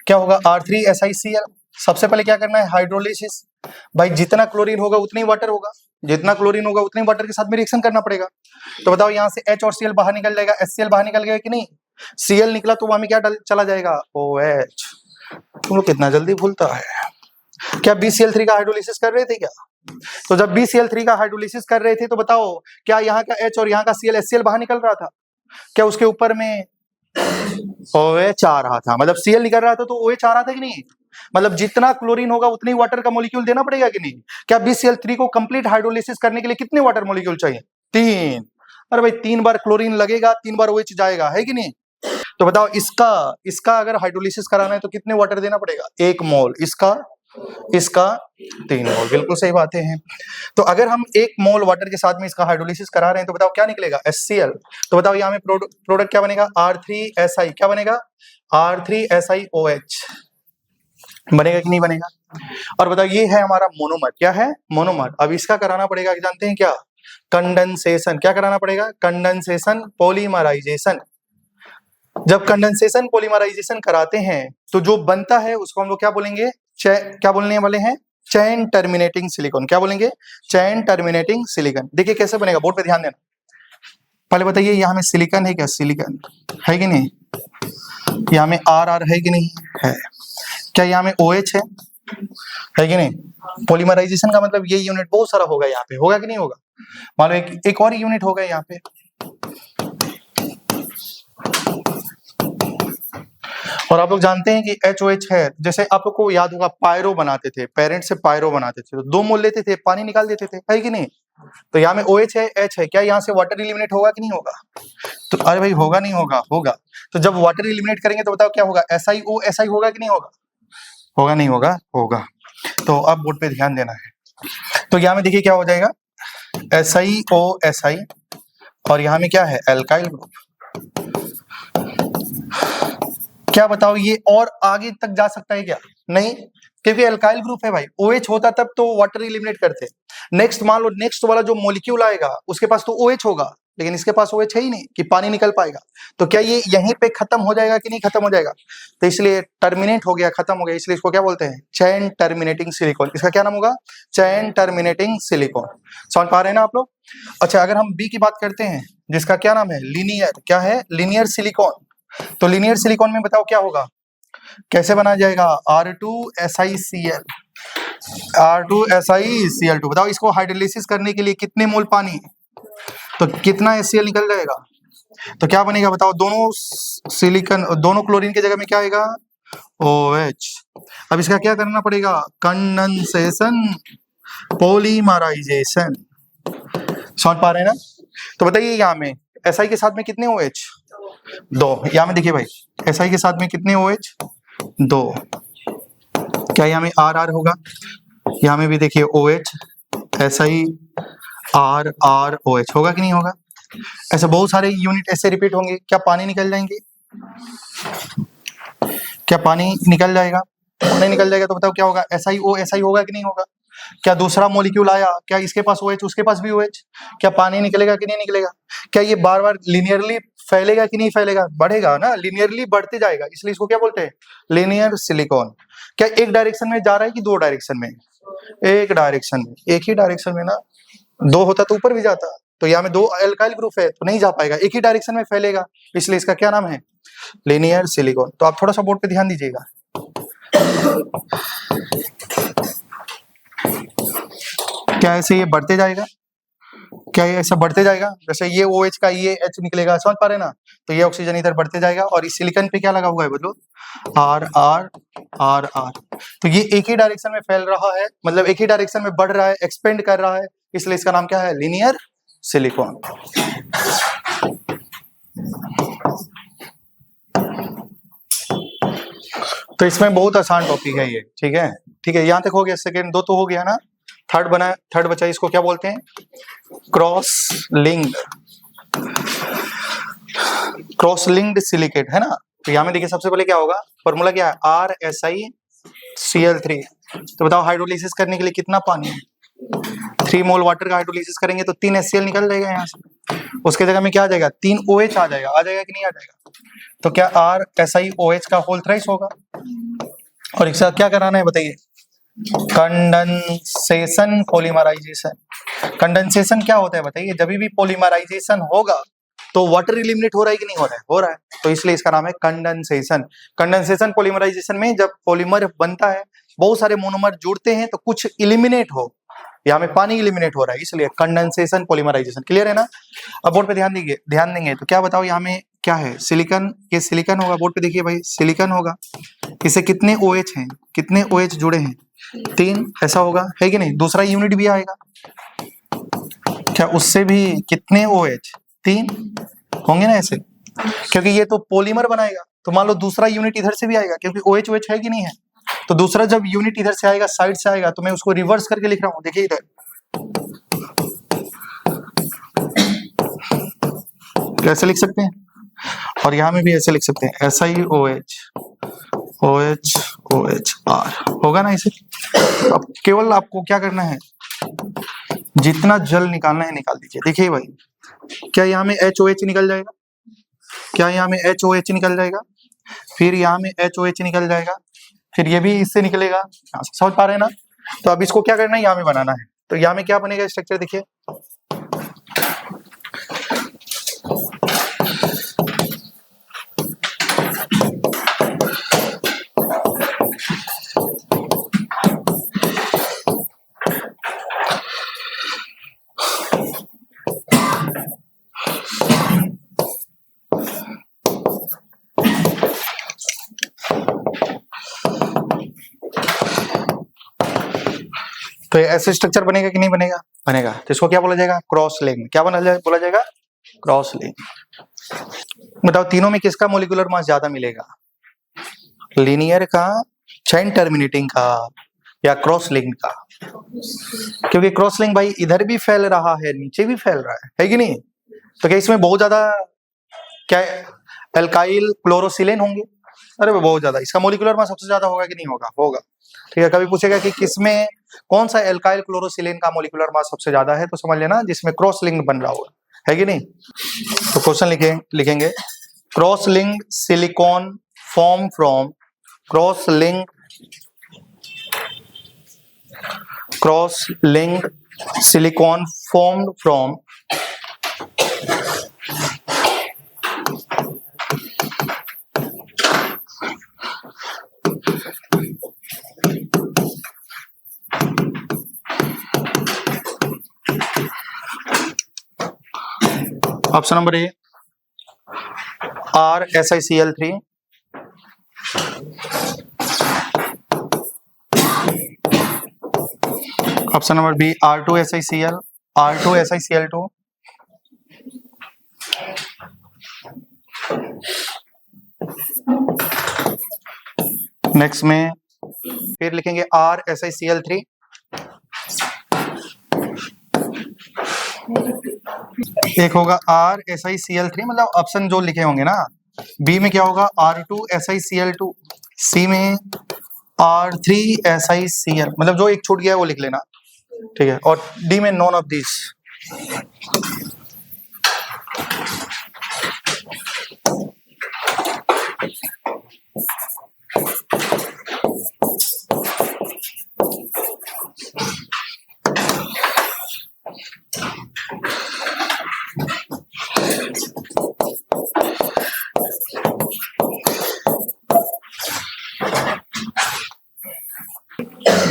क्या होगा, R3SiCl। सबसे पहले क्या करना है, हाइड्रोलिसिस। भाई जितना क्लोरीन होगा उतना ही वाटर होगा, जितना क्लोरीन होगा उतने वाटर के साथ में रिएक्शन करना पड़ेगा। तो बताओ यहाँ से H और Cl बाहर निकल जाएगा, HCl बाहर निकल गया कि नहीं, Cl निकला तो वहां में क्या चला जाएगा, OH। तुम लोग कितना जल्दी भूलता है। क्या BCl3 का हाइड्रोलिसिस कर रहे थे क्या? तो जब BCl3 का हाइड्रोलिसिस कर रहे थे तो बताओ क्या यहाँ का H और यहाँ का Cl HCl बाहर निकल रहा था, क्या उसके ऊपर में OH आ रहा था, मतलब Cl निकल रहा था तो OH आ रहा था कि नहीं। मतलब जितना क्लोरीन होगा उतने ही वाटर का मॉलिक्यूल देना पड़ेगा कि नहीं। क्या BCl3 को कंप्लीट हाइड्रोलिसिस करने के लिए कितने वाटर मॉलिक्यूल चाहिए, 3। अरे भाई 3 बार क्लोरीन लगेगा, 3 बार OH जाएगा, है कि नहीं। तो बताओ इसका अगर हाइड्रोलिसिस कराना है तो कितने वाटर देना पड़ेगा, 1 मोल, इसका 3 मोल, बिल्कुल सही बातें हैं। तो अगर हम 1 मोल वाटर के साथ में इसका हाइड्रोलिसिस करा रहे हैं तो बताओ क्या निकलेगा, HCl। तो बताओ यहाँ में प्रोडक्ट क्या बनेगा, R3Si, क्या बनेगा, R3SiOH बनेगा कि नहीं बनेगा। और बताओ ये है हमारा मोनोमर, क्या है, मोनोमर। अब इसका कराना पड़ेगा, जानते हैं क्या, कंडेंसेशन। क्या कराना पड़ेगा, कंडेंसेशन पॉलीमराइजेशन। जब कंडेंसेशन पॉलीमराइजेशन कराते हैं तो जो बनता है उसको हम लोग क्या बोलेंगे, क्या बोलने वाले हैं, चैन टर्मिनेटिंग सिलिकॉन। क्या बोलेंगे, चैन टर्मिनेटिंग सिलिकॉन। देखिए कैसे बनेगा, बोर्ड पे ध्यान देना। पहले बताइए यहाँ में सिलिकॉन है क्या, सिलिकॉन है कि नहीं, यहाँ में RR है कि नहीं है, क्या यहाँ में OH है कि नहीं। पॉलीमराइजेशन का मतलब ये यूनिट बहुत सारा होगा, यहाँ पे होगा कि नहीं होगा। मान लो एक और यूनिट होगा यहाँ पे, और आप लोग जानते हैं कि HOH है। जैसे आप लोग को याद होगा पायरो बनाते थे, पेरेंट्स से पायरो बनाते थे तो 2 मोल लेते थे, पानी निकाल देते थे, है कि नहीं। तो यहाँ में OH है, H है, क्या यहाँ से वाटर एलिमिनेट होगा कि नहीं होगा। तो अरे भाई होगा नहीं होगा, होगा। तो जब वाटर एलिमिनेट करेंगे तो बताओ क्या होगा, SiO होगा कि नहीं होगा, होगा नहीं होगा, होगा। तो अब बोर्ड पे ध्यान देना है। तो यहाँ में देखिए क्या हो जाएगा, SiO और यहाँ में क्या है, एल्काइल ग्रुप। क्या बताओ ये और आगे तक जा सकता है क्या, नहीं, क्योंकि एल्काइल ग्रुप है भाई। OH होता तब तो वाटर एलिमिनेट करते। नेक्स्ट मान लो नेक्स्ट वाला जो मॉलिक्यूल आएगा उसके पास तो OH होगा, लेकिन इसके पास OH है ही नहीं कि पानी निकल पाएगा। तो क्या ये यहीं पे खत्म हो जाएगा कि नहीं खत्म हो जाएगा, तो इसलिए टर्मिनेट हो गया, खत्म हो गया, इसलिए इसको क्या बोलते हैं, चैन टर्मिनेटिंग सिलिकॉन। इसका क्या नाम होगा, चैन टर्मिनेटिंग सिलिकॉन। समझ पा रहे हैं ना आप लोग। अच्छा अगर हम B की बात करते हैं जिसका क्या नाम है, लीनियर, क्या है, लीनियर सिलिकॉन। तो लीनियर सिलिकॉन में बताओ क्या होगा, कैसे बनाया जाएगा, R2SiCl, R2SiCl2। बताओ इसको हाइड्रोलिसिस करने के लिए कितने मोल पानी, तो कितना HCl निकल जाएगा, तो क्या बनेगा बताओ, दोनों सिलिकॉन दोनों क्लोरीन की जगह में क्या आएगा, OH। अब इसका क्या करना पड़ेगा, कंडेंसेशन पॉलीमराइजेशन। समझ पा रहे हैं ना। तो बताइए यहाँ में SI के साथ में कितने OH, 2। यहाँ में देखिए भाई SI के साथ में कितने OH, 2। क्या यहाँ में RR होगा, यहाँ में भी देखिए OH, SI RR OH होगा कि नहीं होगा। ऐसे बहुत सारे यूनिट ऐसे रिपीट होंगे, क्या पानी निकल जाएंगे, क्या पानी निकल जाएगा, पानी निकल जाएगा तो बताओ क्या होगा, SiO होगा कि नहीं होगा। क्या दूसरा मॉलिक्यूल आया, क्या इसके पास OH उसके पास भी OH, क्या पानी निकलेगा कि नहीं निकलेगा। क्या ये बार बार लिनियरली फैलेगा कि नहीं फैलेगा, बढ़ेगा ना, लिनियरली बढ़ते जाएगा, इसलिए इसको क्या बोलते हैं, लीनियर सिलिकॉन। क्या एक डायरेक्शन में जा रहा है कि 2 डायरेक्शन में, एक डायरेक्शन में, एक ही डायरेक्शन में ना, 2 होता तो ऊपर भी जाता। तो यहाँ में 2 एल्काइल ग्रुप है तो नहीं जा पाएगा, एक ही डायरेक्शन में फैलेगा, इसलिए इसका क्या नाम है, लीनियर सिलिकॉन। तो आप थोड़ा सा बोर्ड पे ध्यान दीजिएगा। क्या ऐसे ये बढ़ते जाएगा, क्या ये ऐसा बढ़ते जाएगा, जैसे ये OH का ये H निकलेगा, समझ पा रहे ना। तो ये ऑक्सीजन इधर बढ़ते जाएगा और इस सिलिकॉन पे क्या लगा हुआ है बोलो, RR। तो ये एक ही डायरेक्शन में फैल रहा है, मतलब एक ही डायरेक्शन में बढ़ रहा है, एक्सपेंड कर रहा है, इसलिए इसका नाम क्या है, लीनियर सिलिकॉन। तो इसमें बहुत आसान टॉपिक है ये, ठीक है। ठीक है, यहाँ तक हो गया, सेकेंड 2 तो हो गया ना। थर्ड बचा, इसको क्या बोलते हैं? क्रॉस लिंक्ड सिलिकेट, है ना। तो यहाँ में देखिए सबसे पहले क्या होगा, फॉर्मूला क्या है, RSiCl3। तो बताओ हाइड्रोलिसिस करने के लिए कितना पानी है? 3 मोल वाटर का हाइड्रोलिसिस करेंगे तो 3 HCl निकल जाएगा यहाँ से। उसके जगह में क्या आ जाएगा, 3 OH आ जाएगा कि नहीं आ जाएगा? तो क्या RSiOH का होल थ्राइस होगा। और इसका क्या कराना है बताइए, कंडेंसेशन पॉलीमराइजेशन। कंडेंसेशन क्या होता है बताइए, जब भी पॉलीमराइजेशन होगा तो वाटर इलिमिनेट हो रहा है कि नहीं हो रहा है? हो रहा है, तो इसलिए इसका नाम है कंडेंसेशन। कंडेंसेशन पॉलीमराइजेशन में जब पॉलीमर बनता है, बहुत सारे मोनोमर जुड़ते हैं तो कुछ इलिमिनेट हो, यहाँ में पानी इलिमिनेट हो रहा है, इसलिए कंडेंसेशन पॉलीमराइजेशन। क्लियर है ना। अब बोर्ड पे ध्यान देंगे तो क्या बताओ, यहाँ में क्या है, सिलिकॉन। ये सिलिकॉन होगा, बोर्ड पे देखिए भाई, सिलिकॉन होगा। इसे कितने OH हैं, कितने OH जुड़े हैं? 3, ऐसा होगा, है कि नहीं। दूसरा यूनिट भी आएगा, क्या उससे भी कितने OH? 3 होंगे ना ऐसे, क्योंकि ये तो पॉलीमर बनाएगा। तो मान लो दूसरा यूनिट इधर से भी आएगा, क्योंकि OH है कि नहीं है। तो दूसरा जब यूनिट इधर से आएगा, साइड से आएगा, तो मैं उसको रिवर्स करके लिख रहा हूं, देखिए इधर कैसे लिख सकते हैं, और यहां में भी ऐसे लिख सकते हैं, SiOH OHR होगा ना इसे। अब केवल आपको क्या करना है, जितना जल निकालना है निकाल दीजिए। देखिए भाई, क्या यहाँ में HOH निकल जाएगा, क्या यहाँ में HOH निकल जाएगा, फिर यहाँ में HOH निकल जाएगा, फिर ये भी इससे निकलेगा। यहाँ से समझ पा रहे हैं ना। तो अब इसको क्या करना है, यहाँ में बनाना है। तो यहाँ में क्या बनेगा स्ट्रक्चर, देखिए तो ऐसे स्ट्रक्चर बनेगा कि नहीं बनेगा? बनेगा। तो इसको क्या बोला जाएगा, क्रॉस लिंक। क्या बोला जाएगा, क्रॉस लिंक। बताओ तीनों में किसका मोलिकुलर मास ज्यादा मिलेगा, लीनियर का, चेन टर्मिनेटिंग का, या क्रॉस लिंक का? क्योंकि क्रॉस लिंक भाई इधर भी फैल रहा है, नीचे भी फैल रहा है कि नहीं। तो क्या इसमें बहुत ज्यादा क्या एल्काइल क्लोरोसिलेन होंगे? अरे बहुत ज्यादा। इसका मोलिकुलर मास सबसे ज्यादा होगा कि नहीं होगा? होगा। ठीक है, कभी पूछेगा कि किसमें कौन सा एल्काइल क्लोरोसिलेन का मोलिकुलर मास सबसे ज्यादा है, तो समझ लेना जिसमें क्रॉस लिंक बन रहा होगा, है कि नहीं। तो क्वेश्चन लिखेंगे cross link silicon form from cross link silicon formed from option number A RSiCl3, option number B R2SiCl2, next में फिर लिखेंगे RSiCl3, एक होगा RSiCl3, मतलब ऑप्शन जो लिखे होंगे ना। बी में क्या होगा, R2SiCl2, सी में R3SiCl, मतलब जो एक छूट गया है वो लिख लेना, ठीक है। और डी में none of this.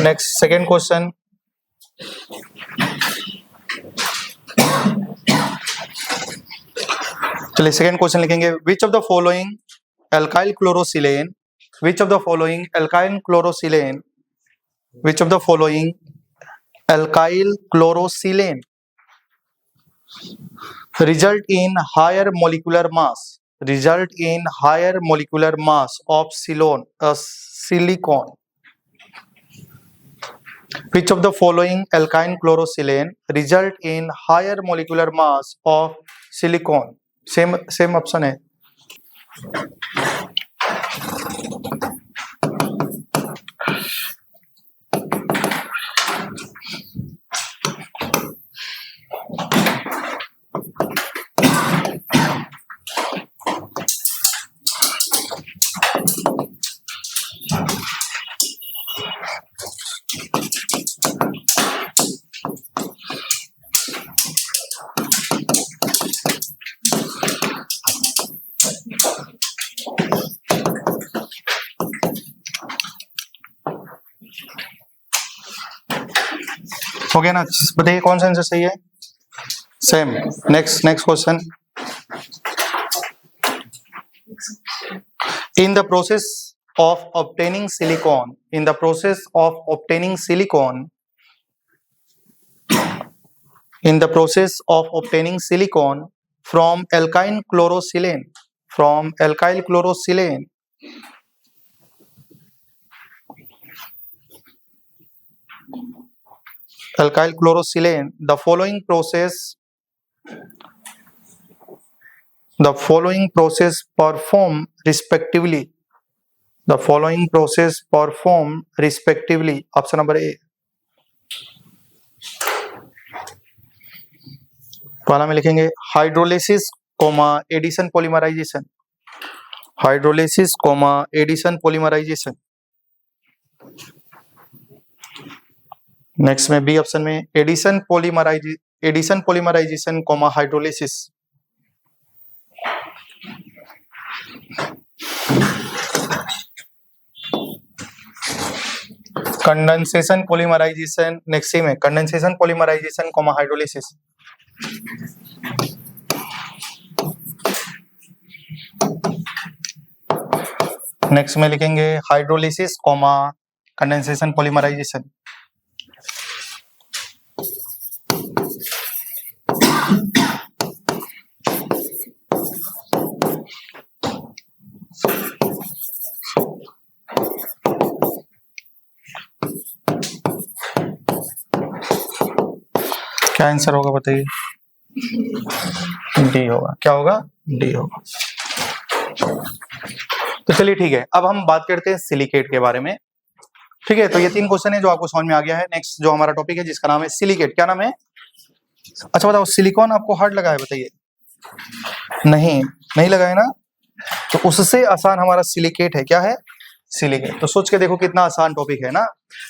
Next second question, चलिए सेकेंड क्वेश्चन लिखेंगे which of the following alkyl chlorosilane result in higher molecular mass of silicon. Which of the following alkyne chlorosilane result in higher molecular mass of silicon? Same option है. हो गया ना? बताइए कौन सा आंसर सही है? Same. Next question. In the process of obtaining silicon from alkyl chlorosilane, the following process perform respectively. Option number A. पहला में लिखेंगे हाइड्रोलिसिस एडिशन पॉलीमराइजेशन. नेक्स्ट में बी ऑप्शन में addition polymerization hydrolysis. Condensation polymerization. Next में कंडेंसेशन पॉलीमराइजेशन हाइड्रोलिसिस. नेक्स्ट में लिखेंगे हाइड्रोलिसिस कंडेंसेशन पॉलीमराइजेशन. क्या आंसर होगा बताइए? डी होगा. क्या होगा? डी होगा. तो चलिए ठीक है, अब हम बात करते हैं सिलिकेट के बारे में. ठीक है, तो ये 3 क्वेश्चन है जो आपको समझ में आ गया है. नेक्स्ट जो हमारा टॉपिक है जिसका नाम है सिलिकेट. क्या नाम है? अच्छा बताओ, सिलिकॉन आपको हार्ड लगा है? बताइए. नहीं लगा है ना? तो उससे आसान हमारा सिलिकेट है. क्या है? सिलिकेट. तो सोच के देखो कितना आसान टॉपिक है ना.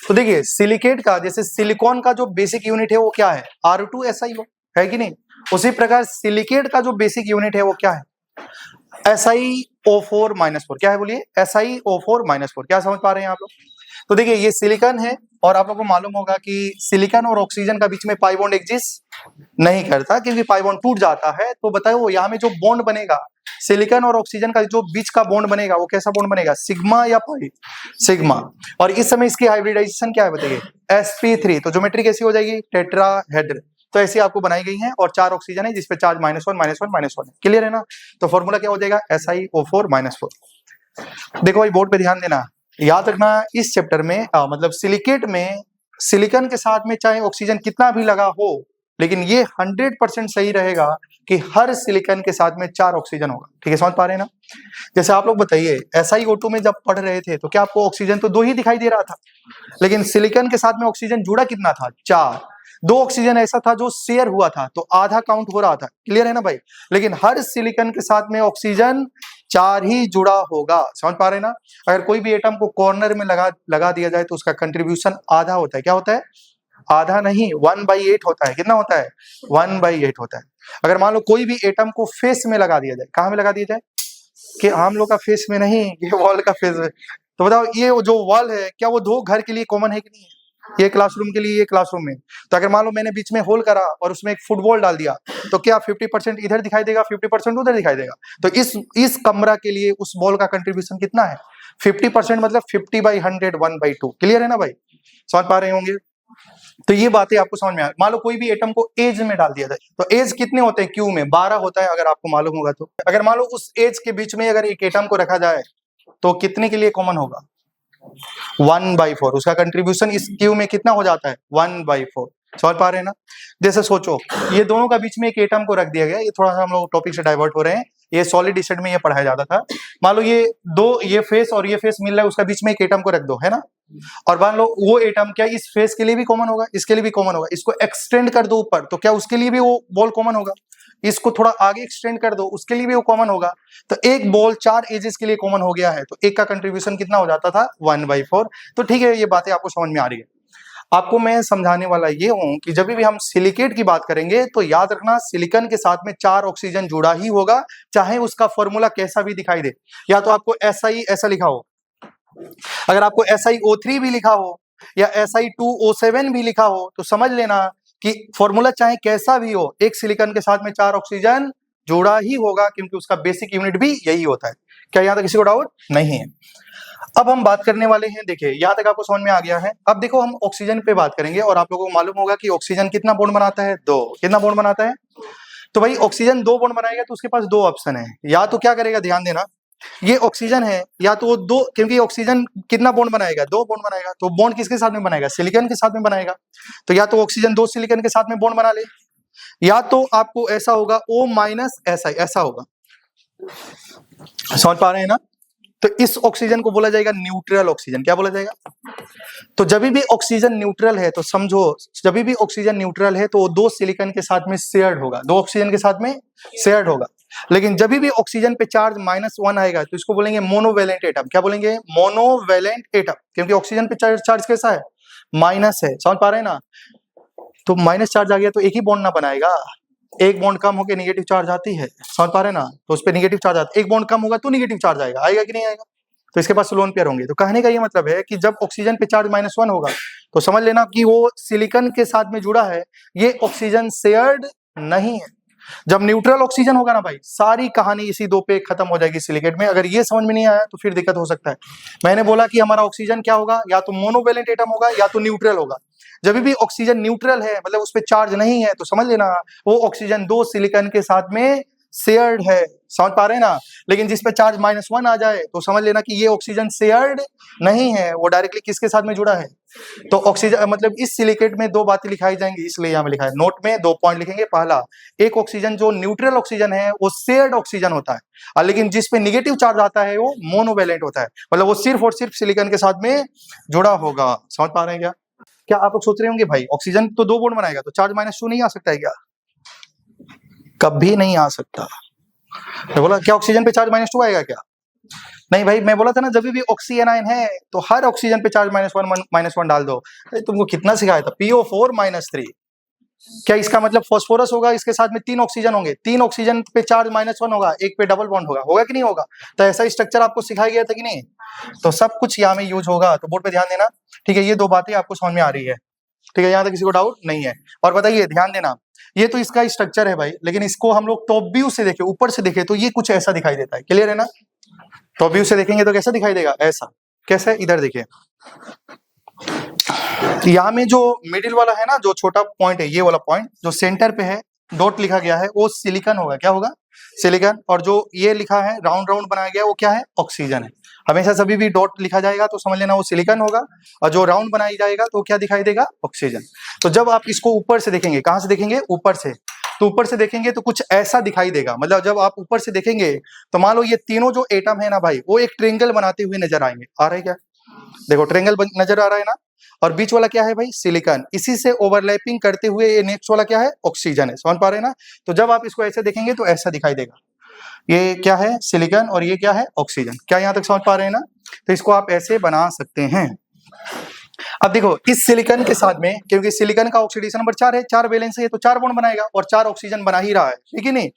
तो देखिए सिलिकेट का, जैसे सिलिकॉन का जो बेसिक यूनिट है वो क्या है? R2SiO है कि नहीं? उसी प्रकार सिलिकेट का जो बेसिक यूनिट है वो क्या है? SiO4-4. क्या है बोलिए? SiO4-4. क्या समझ पा रहे हैं आप लोग? तो देखिए ये सिलिकॉन है और आप लोगों को मालूम होगा कि सिलिकॉन और ऑक्सीजन का बीच में पाई बॉन्ड एग्जिस्ट नहीं करता, क्योंकि पाई बॉन्ड टूट जाता है. तो बताओ यहाँ में जो बॉन्ड बनेगा सिलिकॉन और ऑक्सीजन का, जो बीच का बॉन्ड बनेगा वो कैसा बॉन्ड बनेगा? सिग्मा या पाई? सिग्मा. और इस समय इसकी हाइब्रिडाइजेशन क्या है बताइए? sp3. तो ज्योमेट्री कैसी हो जाएगी? टेट्राहेड्रल. तो ऐसी आपको बनाई गई है और 4 ऑक्सीजन है जिसपे चार्ज -1 है. क्लियर है ना? तो फॉर्मूला क्या हो जाएगा? SiO4-4. देखो भाई बोर्ड पे ध्यान देना, याद रखना इस चैप्टर में मतलब सिलिकेट में सिलिकॉन के साथ में चाहे ऑक्सीजन कितना भी लगा हो, लेकिन ये 100% सही रहेगा कि हर सिलिकॉन के साथ में 4 ऑक्सीजन होगा. ठीक है, समझ पा रहे हैं ना? जैसे आप लोग बताइए SiO2 में जब पढ़ रहे थे तो क्या आपको ऑक्सीजन तो 2 ही दिखाई दे रहा था, लेकिन सिलिकॉन के साथ में ऑक्सीजन जुड़ा कितना था? 4. 2 ऑक्सीजन ऐसा था जो शेयर हुआ था तो आधा काउंट हो रहा था. क्लियर है ना भाई? लेकिन हर सिलिकॉन के साथ में ऑक्सीजन 4 ही जुड़ा होगा. समझ पा रहे हैं ना? अगर कोई भी एटम को कॉर्नर में लगा दिया जाए तो उसका कंट्रीब्यूशन आधा होता है. क्या होता है? आधा नहीं, 1/8 होता है. कितना होता है? 1/8 होता है. अगर मान लो कोई भी एटम को फेस में लगा दिया जाए, कहाँ में लगा दिया जाए? कि हम लोग का फेस में नहीं, ये वॉल का फेस में. तो बताओ ये जो वॉल है क्या वो 2 घर के लिए कॉमन है कि नहीं है? ये क्लासरूम के लिए, ये क्लासरूम में. तो अगर मान लो मैंने बीच में होल करा और उसमें एक फुटबॉल डाल दिया तो क्या 50% इधर दिखाई देगा, 50% उधर दिखाई देगा? तो इस कमरा के लिए उस बॉल का कंट्रीब्यूशन कितना है? 50%, मतलब 50/100, 1/2. क्लियर है ना भाई? समझ पा रहे होंगे? तो ये बातें आपको समझ में आ. मान लो कोई भी एटम को एज में डाल दिया जाए तो एज कितने होते हैं क्यू में? 12 होता है, अगर आपको मालूम होगा तो. अगर मान लो उस एज के बीच में अगर एक एटम को रखा जाए तो कितने के लिए कॉमन होगा? 1/4, उसका कंट्रीब्यूशन इस क्यू में कितना हो जाता है 1/4। समझ पा रहे हैं ना? जैसे सोचो ये दोनों का बीच में एक एटम को रख दिया गया, ये थोड़ा सा हम लोग टॉपिक से डाइवर्ट हो रहे हैं, ये सॉलिड स्टेट में ये पढ़ाया जाता था। मान लो ये दो, ये फेस और ये फेस मिल रहा है, उसका बीच में एक एटम को रख दो, है ना, और मान लो वो एटम क्या इस फेस के लिए भी कॉमन होगा, इसके लिए भी कॉमन होगा, इसको एक्सटेंड कर दो ऊपर तो क्या उसके लिए भी वो बॉल कॉमन होगा, इसको थोड़ा आगे एक्सटेंड कर दो उसके लिए भी वो कॉमन होगा। तो एक बॉल 4 एजेस के लिए कॉमन हो गया है, तो एक का कंट्रीब्यूशन कितना हो जाता था 1/4। तो ठीक है, ये बातें आपको समझ में आ रही है। आपको मैं समझाने वाला ये हूं कि जब भी हम सिलिकेट की बात करेंगे तो याद रखना सिलिकॉन के साथ में 4 ऑक्सीजन जुड़ा ही होगा, चाहे उसका फॉर्मूला कैसा भी दिखाई दे। या तो आपको ऐसा लिखा हो, अगर आपको SiO3 भी लिखा हो या Si2O7 भी लिखा हो तो समझ लेना कि फॉर्मूला चाहे कैसा भी हो, एक सिलिकॉन के साथ में 4 ऑक्सीजन जुड़ा ही होगा, क्योंकि उसका बेसिक यूनिट भी यही होता है। क्या यहाँ तक किसी को डाउट नहीं है? अब हम बात करने वाले हैं, देखिए यहाँ तक आपको समझ में आ गया है। अब देखो हम ऑक्सीजन पे बात करेंगे और आप लोगों को मालूम होगा कि ऑक्सीजन कितना बॉन्ड बनाता है 2। कितना बॉन्ड बनाता है? तो भाई ऑक्सीजन 2 बॉन्ड बनाएगा तो उसके पास 2 ऑप्शन है, या तो क्या करेगा, ध्यान देना, ये ऑक्सीजन है या तो वो 2, क्योंकि ऑक्सीजन कितना बॉन्ड बनाएगा 2 बॉन्ड बनाएगा, तो बॉन्ड किसके साथ में बनाएगा, सिलिकॉन के साथ में बनाएगा। तो या तो ऑक्सीजन 2 सिलिकॉन के साथ में बॉन्ड बना ले, या तो आपको ऐसा होगा O- Si ऐसा होगा। समझ पा रहे हैं ना? तो इस ऑक्सीजन को बोला जाएगा न्यूट्रल ऑक्सीजन। क्या बोला जाएगा? तो जब भी ऑक्सीजन न्यूट्रल है तो समझो, जब भी ऑक्सीजन न्यूट्रल है तो वो 2 सिलिकॉन के साथ में शेयर्ड होगा, 2 ऑक्सीजन के साथ में शेयर्ड होगा। लेकिन जब भी ऑक्सीजन पे चार्ज -1 आएगा तो इसको बोलेंगे मोनोवैलेंट एटम। क्या बोलेंगे? मोनोवैलेंट एटम, क्योंकि ऑक्सीजन पे चार्ज कैसा है, माइनस है। समझ पा रहे हैं ना? तो माइनस चार्ज आ गया तो एक ही बॉन्ड ना बनाएगा, एक बॉन्ड कम होकर नेगेटिव चार्ज आती है। समझ पा रहे हैं ना? तो उस पर नेगेटिव चार्ज आता है, एक बॉन्ड कम होगा तो नेगेटिव चार्ज आएगा, आएगा कि नहीं आएगा? तो इसके पास लोन पेयर होंगे। तो कहने का ये मतलब है कि जब ऑक्सीजन पे चार्ज -1 होगा तो समझ लेना कि वो सिलिकॉन के साथ में जुड़ा है, ये ऑक्सीजन शेयर्ड नहीं है। जब न्यूट्रल ऑक्सीजन होगा ना भाई, सारी कहानी इसी 2 पे खत्म हो जाएगी सिलिकेट में। अगर ये समझ में नहीं आया तो फिर दिक्कत हो सकता है। मैंने बोला कि हमारा ऑक्सीजन क्या होगा, या तो मोनोवैलेंट एटम होगा या तो न्यूट्रल होगा। जब भी ऑक्सीजन न्यूट्रल है मतलब उस पर चार्ज नहीं है, तो समझ लेना वो ऑक्सीजन 2 सिलिकॉन के साथ में शेयर्ड है। समझ पा रहे हैं ना? लेकिन जिस पे चार्ज -1 आ जाए तो समझ लेना कि ये ऑक्सीजन शेयर्ड नहीं है, वो डायरेक्टली किसके साथ में जुड़ा है। तो ऑक्सीजन मतलब इस सिलिकेट में 2 बातें लिखाई जाएंगी, इसलिए यहाँ में लिखा है, नोट में 2 पॉइंट लिखेंगे। पहला, एक ऑक्सीजन जो न्यूट्रल ऑक्सीजन है वो शेयर्ड ऑक्सीजन होता है, लेकिन जिस पे नेगेटिव चार्ज आता है वो मोनोवैलेंट होता है, मतलब वो सिर्फ और सिर्फ सिलिकॉन के साथ में जुड़ा होगा। समझ पा रहे हैं क्या? क्या आप लोग सोच रहे होंगे भाई ऑक्सीजन तो 2 बॉन्ड बनाएगा तो चार्ज -2 नहीं आ सकता है क्या? कभी नहीं आ सकता। मैं बोला क्या ऑक्सीजन पे चार्ज -2 आएगा क्या? नहीं भाई, मैं बोला था ना जब भी ऑक्सी एनायन है तो हर ऑक्सीजन पे चार्ज -1 डाल दो। अरे तुमको कितना सिखाया था, PO4 -3। क्या इसका मतलब फास्फोरस होगा, इसके साथ में 3 ऑक्सीजन होंगे, 3 ऑक्सीजन पे चार्ज -1 होगा, एक पे डबल बॉन्ड होगा कि नहीं होगा? तो ऐसा स्ट्रक्चर आपको सिखाया गया था कि नहीं? तो सब कुछ यहाँ में यूज होगा, तो बोर्ड पे ध्यान देना। ठीक है, ये 2 बातें आपको समझ में आ रही है। ठीक है, यहाँ तक किसी को डाउट नहीं है? और बताइए, ध्यान देना, ये तो इसका स्ट्रक्चर है भाई, लेकिन इसको हम लोग टॉप व्यू से देखें, ऊपर से देखें तो ये कुछ ऐसा दिखाई देता है। क्लियर है ना? टॉप व्यू से देखेंगे तो कैसा दिखाई देगा, ऐसा। कैसे? इधर देखिए, यहाँ में जो मिडिल वाला है ना, जो छोटा पॉइंट है, ये वाला पॉइंट जो सेंटर पे है, डॉट लिखा गया है, वो सिलिकॉन होगा। क्या होगा? सिलिकॉन। और जो ये लिखा है राउंड राउंड बनाया गया वो क्या है? ऑक्सीजन है। हमेशा सभी भी डॉट लिखा जाएगा तो समझ लेना वो सिलिकॉन होगा, और जो राउंड बनाई जाएगा तो क्या दिखाई देगा? ऑक्सीजन। तो जब आप इसको ऊपर से देखेंगे, कहां से देखेंगे? ऊपर से। तो ऊपर से देखेंगे तो कुछ ऐसा दिखाई देगा, मतलब जब आप ऊपर से देखेंगे तो मान लो ये तीनों जो एटम है ना भाई, वो एक ट्रेंगल बनाते हुए नजर आएंगे। आ रहा है क्या? देखो ट्रेंगल नजर आ रहा है ना, और बीच वाला क्या है भाई? सिलिकॉन। इसी से ओवरलैपिंग करते हुए ये नेक्स्ट वाला क्या है? ऑक्सीजन है। समझ पा रहे हैं ना? तो जब आप इसको ऐसे देखेंगे तो ऐसा दिखाई देगा, ये क्या है? सिलिकॉन, और ये क्या है? ऑक्सीजन। क्या यहाँ तक समझ पा रहे हैं ना? तो इसको आप ऐसे बना सकते हैं। अब देखो इस सिलिकॉन के साथ में, क्योंकि सिलिकॉन का ऑक्सीडेशन नंबर 4 है, 4 वैलेंस है, तो 4 बॉन्ड बनाएगा और 4 ऑक्सीजन बना ही रहा है, ठीक है नहीं?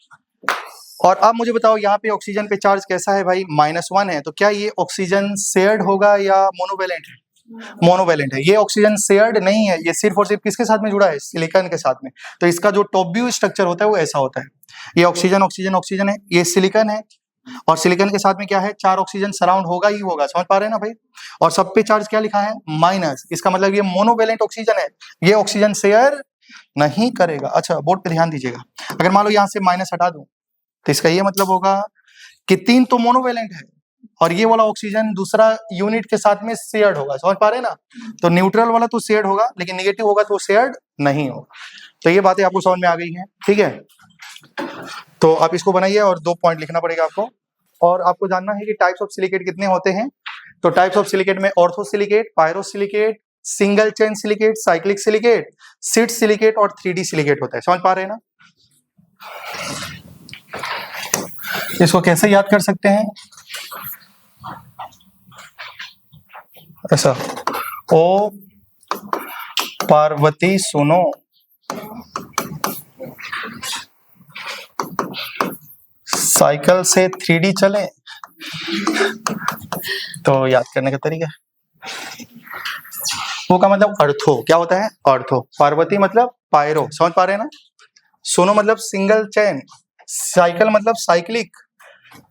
और अब मुझे बताओ यहाँ पे ऑक्सीजन पे चार्ज कैसा है भाई? -1 है। तो क्या ये ऑक्सीजन शेयर्ड होगा या मोनोवैलेंट है? मोनोवैलेंट है। ये ऑक्सीजन शेयर्ड नहीं है, ये सिर्फ और सिर्फ किसके साथ में जुड़ा है? सिलिकॉन के साथ में। तो इसका जो टॉप व्यू स्ट्रक्चर होता है वो ऐसा होता है, ये ऑक्सीजन ऑक्सीजन ऑक्सीजन है, ये सिलिकॉन है, और सिलिकॉन के साथ में क्या है? 4 ऑक्सीजन सराउंड होगा ही होगा। समझ पा रहे हैं ना भाई? और सब पे चार्ज क्या लिखा है? माइनस। इसका मतलब ये मोनोवैलेंट ऑक्सीजन है, ये ऑक्सीजन शेयर नहीं करेगा। अच्छा, बोर्ड पे ध्यान दीजिएगा, अगर मान लो यहाँ से माइनस हटा दूं तो इसका ये मतलब होगा कि 3 तो मोनोवैलेंट है और ये वाला ऑक्सीजन दूसरा यूनिट के साथ में शेयर्ड होगा, समझ पा रहे हैं ना। तो न्यूट्रल वाला तो शेयर्ड होगा, लेकिन नेगेटिव होगा तो शेयर्ड नहीं होगा। तो ये बातें आपको समझ में आ गई हैं, ठीक है। तो आप इसको बनाइए और 2 पॉइंट लिखना पड़ेगा आपको। और आपको जानना है कि टाइप्स ऑफ सिलिकेट कितने होते हैं। तो टाइप्स ऑफ सिलिकेट में orthosilicate, pyrosilicate, single chain silicate, cyclic silicate, seed silicate और 3D सिलिकेट होता है, समझ पा रहे हैं ना। इसको कैसे याद कर सकते हैं, ऐसा, ओ पार्वती सुनो, साइकिल से 3D चले। तो याद करने का तरीका, वो का मतलब अर्थो, क्या होता है अर्थो। पार्वती मतलब पायरो, समझ पा रहे हैं ना। सोनो मतलब सिंगल चैन, साइकिल मतलब साइक्लिक,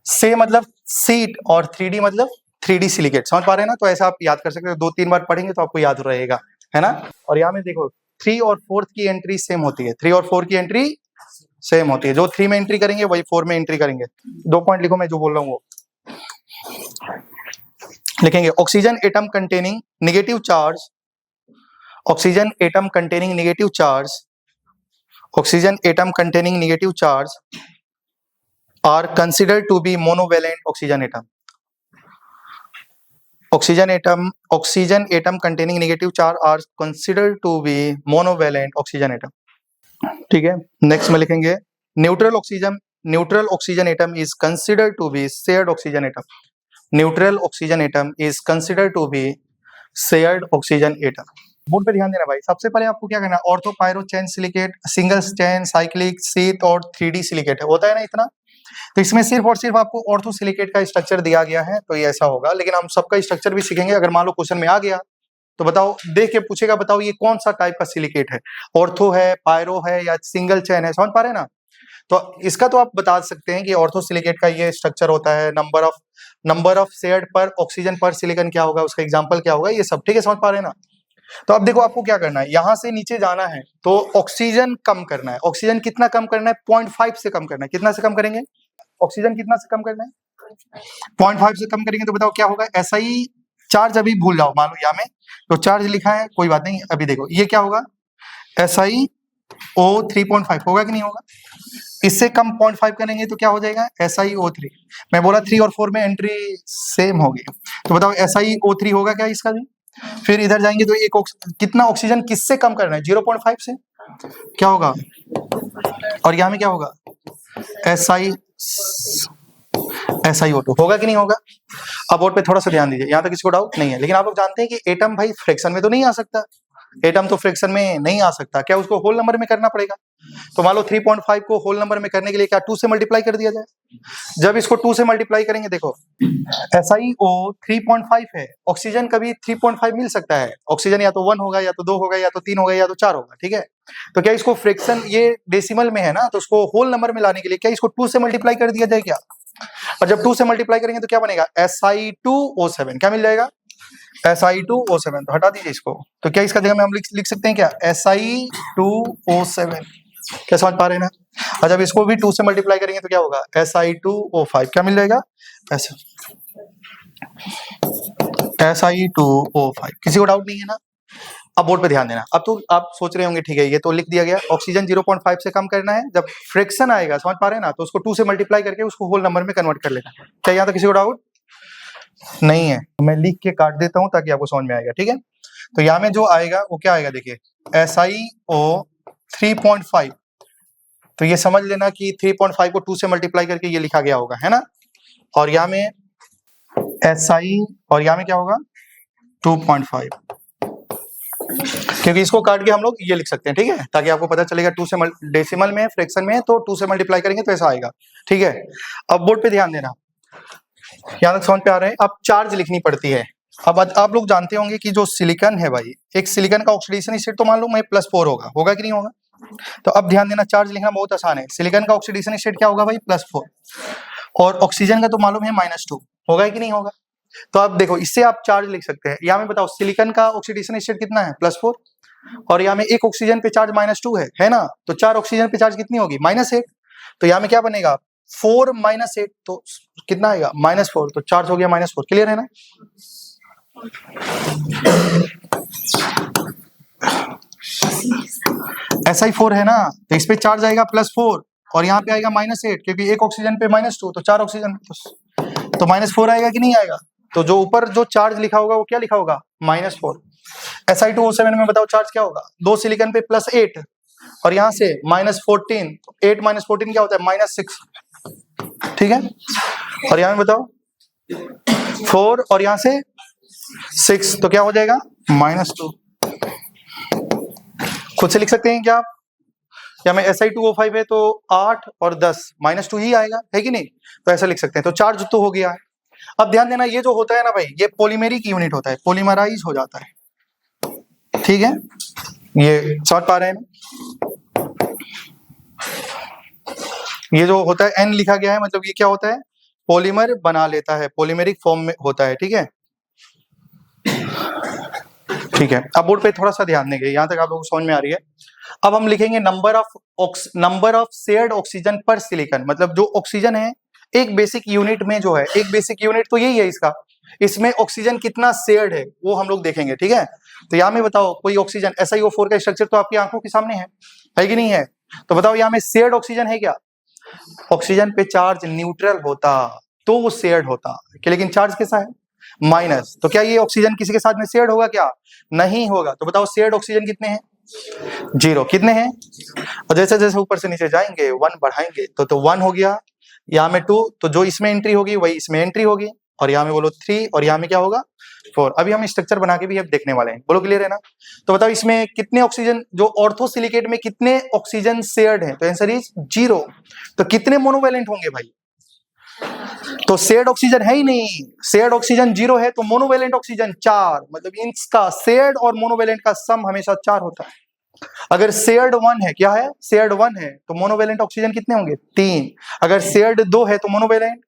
से मतलब सीट और 3D मतलब 3D सिलिकेट, समझ पा रहे हैं ना। तो ऐसा आप याद कर सकते हो, 2-3 बार पढ़ेंगे तो आपको याद रहेगा, है ना। और यहाँ में देखो 3 और 4 की एंट्री सेम होती है, 3 और 4 की एंट्री सेम होती है। जो 3 में एंट्री करेंगे वही 4 में एंट्री करेंगे। 2 पॉइंट लिखो, मैं जो बोल रहा हूँ वो लिखेंगे। Oxygen atom containing negative charge, oxygen atom containing negative charge, oxygen atom containing negative charge are considered to be monovalent oxygen atom. Oxygen atom containing negative charge are considered to be monovalent oxygen atom. ठीक है, नेक्स्ट में लिखेंगे neutral oxygen atom is considered to be shared oxygen atom. Neutral oxygen atom is considered to be shared oxygen atom. Board पे ध्यान देना भाई। सबसे पहले आपको क्या करना है, ऑर्थो पायरो चैन सिलिकेट, सिंगल चैन, साइक्लिक, शीत और 3D सिलिकेट होता है ना इतना। तो इसमें सिर्फ और सिर्फ आपको ऑर्थो सिलिकेट का स्ट्रक्चर दिया गया है, तो ये ऐसा होगा। लेकिन हम सबका स्ट्रक्चर भी सीखेंगे। अगर मान लो क्वेश्चन में आ गया तो बताओ, देख के पूछेगा, बताओ ये कौन सा टाइप का सिलिकेट है, ऑर्थो है, पायरो है या सिंगल चैन है, समझ पा रहे हैं ना। तो इसका तो आप बता सकते हैं कि ऑर्थो सिलिकेट का ये स्ट्रक्चर होता है, नंबर ऑफ शेयर्ड पर ऑक्सीजन पर सिलिकॉन क्या होगा, उसका एग्जांपल क्या होगा, ये सब ठीक है, समझ पा रहे हैं ना। तो अब देखो आपको क्या करना है, यहां से नीचे जाना है तो ऑक्सीजन कम करना है। ऑक्सीजन कितना कम करना है, 0.5 से कम करना है। कितना से कम करेंगे, ऑक्सीजन कितना से कम करना है, 0.5 से कम करेंगे। तो बताओ क्या होगा, SI चार्ज अभी भूल जाओ, मान लो यहाँ में तो चार्ज लिखा है, कोई बात नहीं। अभी देखो ये क्या होगा, SiO 3.5 होगा कि नहीं होगा। इससे कम 0.5 करेंगे तो क्या हो जाएगा, SiO3। मैं बोला 3 और 4 में एंट्री सेम होगी, तो बताओ SiO3 होगा क्या इसका भी। फिर इधर जाएंगे तो एक कितना ऑक्सीजन किससे कम करना है, 0.5 से, क्या होगा। और यहाँ में क्या होगा, SiO2 होगा कि नहीं होगा। अब बोर्ड पे थोड़ा सा ध्यान दीजिए, यहाँ तक किसी को डाउट नहीं है। लेकिन आप लोग जानते हैं कि एटम भाई फ्रैक्शन में तो नहीं आ सकता, एटम तो फ्रैक्शन में नहीं आ सकता, क्या उसको होल नंबर में करना पड़ेगा। तो मान लो 3.5 को होल नंबर में करने के लिए क्या 2 से मल्टीप्लाई कर दिया जाए। जब इसको 2 से मल्टीप्लाई करेंगे, देखो SiO 3.5 है, ऑक्सीजन कभी 3.5 मिल सकता है। ऑक्सीजन या तो 1 होगा, या तो 2 होगा, या तो 3 होगा, या तो 4 होगा, ठीक है। तो क्या इसको फ्रैक्शन, ये डेसिमल में है ना, तो उसको होल नंबर में लाने के लिए क्या इसको 2 से मल्टीप्लाई कर दिया जाए क्या। और जब 2 से मल्टीप्लाई करेंगे तो क्या बनेगा, Si2O7, क्या मिल जाएगा, Si2O7। तो हटा दीजिए इसको, तो क्या इसका जगह में हम लिख सकते हैं क्या, Si2O7, क्या समझ पा रहे हैं ना। और जब इसको भी 2 से मल्टीप्लाई करेंगे तो क्या होगा, Si2O5, क्या मिल जाएगा, Si2O5। किसी को डाउट नहीं है ना। अब बोर्ड पे ध्यान देना। अब तो आप सोच रहे होंगे ठीक है, ये तो लिख दिया गया, ऑक्सीजन 0.5 से कम करना है। जब फ्रैक्शन आएगा, समझ पा रहे हैं ना, तो उसको 2 से मल्टीप्लाई करके उसको होल नंबर में कन्वर्ट कर लेना। क्या यहाँ तक किसी को डाउट नहीं है, मैं लिख के काट देता हूं ताकि आपको समझ में आएगा, ठीक है। तो यहाँ में जो आएगा वो क्या आएगा, देखिए SiO 3.5, तो ये समझ लेना कि 3.5 को 2 से मल्टीप्लाई करके ये लिखा गया होगा, है ना। और यहाँ में Si, और यहाँ में क्या होगा 2.5, क्योंकि इसको काट के हम लोग ये लिख सकते हैं, ठीक है, ताकि आपको पता चलेगा 2 से डेसिमल में फ्रैक्शन में तो 2 से मल्टीप्लाई करेंगे तो ऐसा आएगा, ठीक है। अब बोर्ड पे ध्यान देना, यहाँ तक समझ पे आ रहे हैं। अब चार्ज लिखनी पड़ती है। अब आप लोग जानते होंगे कि जो सिलिकॉन है भाई, एक सिलिकॉन का ऑक्सीडेशन स्टेट तो मान लो मैं +4 होगा कि नहीं होगा। तो अब ध्यान देना, चार्ज लिखना बहुत आसान है। सिलिकॉन का ऑक्सीडेशन स्टेट क्या होगा भाई, +4, और ऑक्सीजन का तो मालूम है -2, होगा कि नहीं होगा। तो अब देखो, इससे आप चार्ज लिख सकते हैं। यहाँ में बताओ सिलिकॉन का ऑक्सीडेशन स्टेट कितना है, +4, और यहाँ में एक ऑक्सीजन पे चार्ज -2 है ना। तो 4 ऑक्सीजन पे चार्ज कितनी होगी, -8। तो यहाँ में क्या बनेगा, 4 माइनस 8 तो कितना आएगा -4, तो चार्ज हो गया -4। क्लियर है ना? SI4 है ना, तो इस पे चार्ज आएगा +4 और यहाँ पे आएगा -8, क्योंकि एक ऑक्सीजन पे -2 तो 4 ऑक्सीजन तो -4 आएगा कि नहीं आएगा? तो जो ऊपर जो चार्ज लिखा होगा वो क्या लिखा होगा? -4। Si2O7 में बताओ चार्ज क्या होगा? 2 सिलिकॉन पे +8 और यहाँ से -14, 8 - 14 क्या होता है? -6। ठीक है, और यहाँ में बताओ 4 और यहाँ से 6 तो क्या हो जाएगा? -2। खुद से लिख सकते हैं क्या आप? या में Si2O5 है तो 8 और 10 -2 ही आएगा, है कि नहीं? तो ऐसा लिख सकते हैं। तो चार्ज तो हो गया है। अब ध्यान देना, ये जो होता है ना भाई, ये पॉलीमेरिक यूनिट होता है, पॉलीमराइज हो जाता है। ठीक है, ये समझ पा रहे हैं ना? ये जो होता है N लिखा गया है, मतलब ये क्या होता है? पॉलीमर बना लेता है, पॉलीमेरिक फॉर्म में होता है। ठीक है, ठीक है। अब बोर्ड पे थोड़ा सा ध्यान देंगे, यहां तक आप लोगों को समझ में आ रही है। अब हम लिखेंगे नंबर ऑफ शेयर्ड ऑक्सीजन पर सिलिकॉन, मतलब जो ऑक्सीजन है एक बेसिक यूनिट में, जो है एक बेसिक यूनिट तो यही है इसका, इसमें ऑक्सीजन कितना शेयर्ड है वो हम लोग देखेंगे। ठीक है, तो यहाँ में बताओ कोई ऑक्सीजन SiO4 का स्ट्रक्चर तो आपकी आंखों के सामने है कि नहीं है? तो बताओ यहाँ में शेयर्ड ऑक्सीजन है क्या? ऑक्सीजन पे चार्ज न्यूट्रल होता तो वो शेयर्ड होता, लेकिन चार्ज कैसा है? माइनस। तो क्या ये ऑक्सीजन किसी के साथ में शेयर्ड होगा क्या? नहीं होगा। तो बताओ शेयर्ड ऑक्सीजन कितने हैं? 0। कितने हैं? और जैसे जैसे ऊपर से नीचे जाएंगे 1 बढ़ाएंगे तो 1 हो गया, यहाँ में 2, तो जो इसमें एंट्री होगी वही इसमें एंट्री होगी, और यहाँ में बोलो 3 और यहाँ में क्या होगा? 4। अभी हम स्ट्रक्चर बना के भी अब देखने वाले हैं। बोलो क्लियर है ना? तो बताओ इसमें कितने ऑक्सीजन, जो ऑर्थोसिलिकेट में कितने ऑक्सीजन शेयर्ड हैं? तो आंसर इज 0। तो कितने मोनोवैलेंट होंगे भाई? तो शेयर्ड ऑक्सीजन है ही नहीं, शेयर्ड ऑक्सीजन 0 है, तो मोनोवैलेंट ऑक्सीजन 4, मतलब इनका शेयर्ड और मोनोवैलेंट का सम हमेशा 4 होता है। अगर शेयर्ड 1 है, क्या है? शेयर्ड 1 है, तो मोनोवैलेंट ऑक्सीजन कितने होंगे? 3। अगर शेयर्ड 2 है तो मोनोवैलेंट,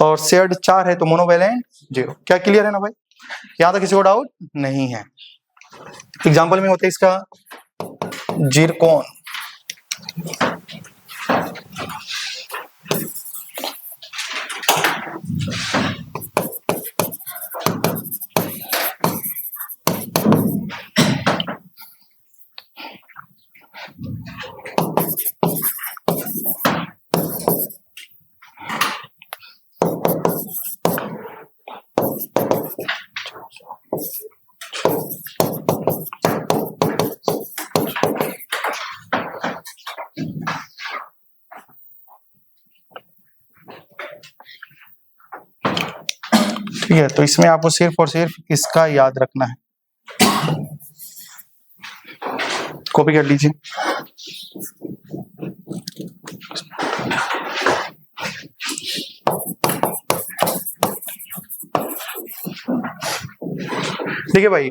और शेयर्ड 4 है तो मोनोवैलेंट 0। क्या क्लियर है ना भाई? यहां तक किसी को डाउट नहीं है? एग्जाम्पल में होता है इसका जिरकॉन। ठीक है, तो इसमें आपको सिर्फ और सिर्फ इसका याद रखना है। कॉपी कर लीजिए। देखिए भाई,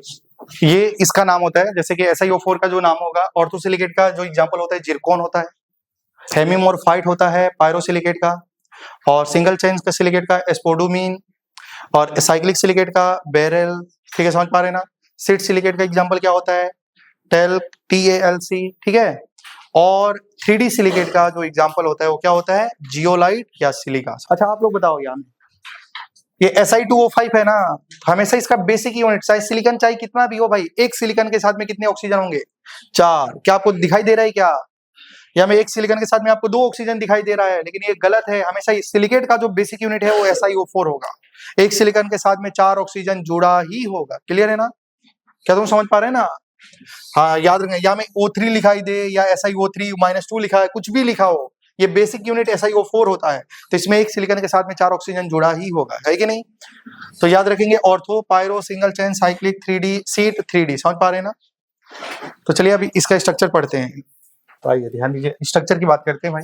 ये इसका नाम होता है, जैसे कि SiO4 का जो नाम होगा, ऑर्थोसिलिकेट का जो एग्जांपल होता है जिरकॉन होता है, हेमीमोरफाइट होता है पायरोसिलिकेट का, और सिंगल चेन का सिलिकेट का स्पोडुमीन, और साइक्लिक सिलिकेट का बेरेल। ठीक है, समझ पा रहे हैं ना? सिट सिलिकेट का एग्जांपल क्या होता है? Talc, TALC। ठीक है, और 3D सिलिकेट का जो एग्जांपल होता है वो क्या होता है? जियोलाइट या सिलिका। अच्छा आप लोग बताओ, यार ये Si2O5 है ना, हमेशा इसका बेसिक यूनिट, चाहे सिलिकॉन चाहे कितना भी हो भाई, एक सिलिकॉन के साथ में कितने ऑक्सीजन होंगे? 4। क्या आपको दिखाई दे रहा है क्या? या में एक सिलिकॉन के साथ में आपको 2 ऑक्सीजन दिखाई दे रहा है, लेकिन ये गलत है। हमेशा सिलिकेट का जो बेसिक यूनिट है वो SiO4 होगा, एक सिलिकॉन के साथ में 4 ऑक्सीजन जुड़ा ही होगा। क्लियर है ना? क्या तुम समझ पा रहे हैं ना? हाँ, याद रखें, या में O3 लिखाई दे या SiO3 -2 लिखा है, कुछ भी लिखा हो, ये बेसिक यूनिट SiO4 होता है, तो इसमें एक सिलिकॉन के साथ में 4 ऑक्सीजन जुड़ा ही होगा, है कि नहीं? तो याद रखेंगे ortho, pyro, single chain, cyclic, 3D, sheet, 3D। समझ पा रहे हैं ना? तो चलिए अभी इसका स्ट्रक्चर पढ़ते हैं। तो आइए ध्यान दीजिए, स्ट्रक्चर की बात करते हैं भाई।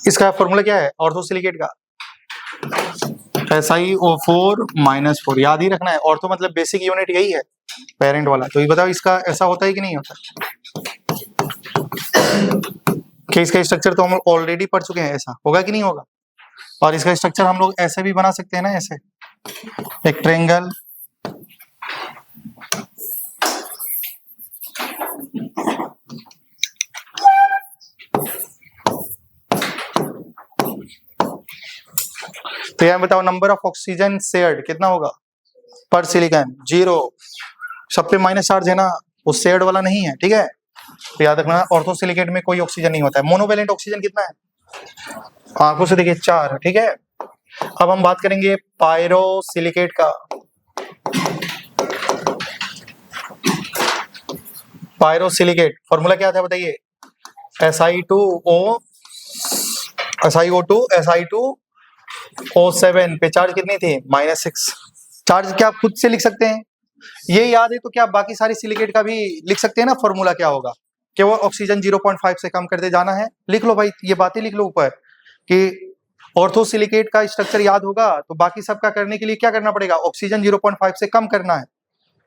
इसका फॉर्मूला क्या है ऑर्थोसिलिकेट का? SiO4 -4, याद ही रखना है। ऑर्थो मतलब बेसिक यूनिट यही है, पेरेंट वाला। तो ये बताओ इसका ऐसा होता है कि नहीं होता? कि इसका स्ट्रक्चर तो हम ऑलरेडी पढ़ चुके हैं, ऐसा होगा कि नहीं होगा? और इसका स्ट्रक्चर हम लोग ऐसे भी बना सकते हैं ना, ऐसे एक ट्रायंगल, तो यहां बताओ नंबर ऑफ ऑक्सीजन शेयर्ड कितना होगा पर सिलिकॉन, 0। सब पे माइनस चार्ज है ना, वो शेयर्ड वाला नहीं है, ठीक है। तो याद रखना ऑर्थोसिलिकेट में कोई ऑक्सीजन नहीं होता है। मोनोवेलेंट ऑक्सीजन कितना है, आंखों से देखिए 4, ठीक है। अब हम बात करेंगे पायरोसिलिकेट का। पायरोसिलिकेट फॉर्मूला क्या था बताइए, Si2O SiO2 Si2O7 पे चार्ज कितनी थी, -6। चार्ज क्या आप खुद से लिख सकते हैं, ये याद है तो क्या बाकी सारी सिलिकेट का भी लिख सकते हैं ना, फॉर्मूला क्या होगा, केवल ऑक्सीजन 0.5 से कम करते जाना है। लिख लो भाई, ये बातें लिख लो ऊपर कि ऑर्थोसिलिकेट का स्ट्रक्चर याद होगा तो बाकी सबका करने के लिए क्या करना पड़ेगा, ऑक्सीजन 0.5 से कम करना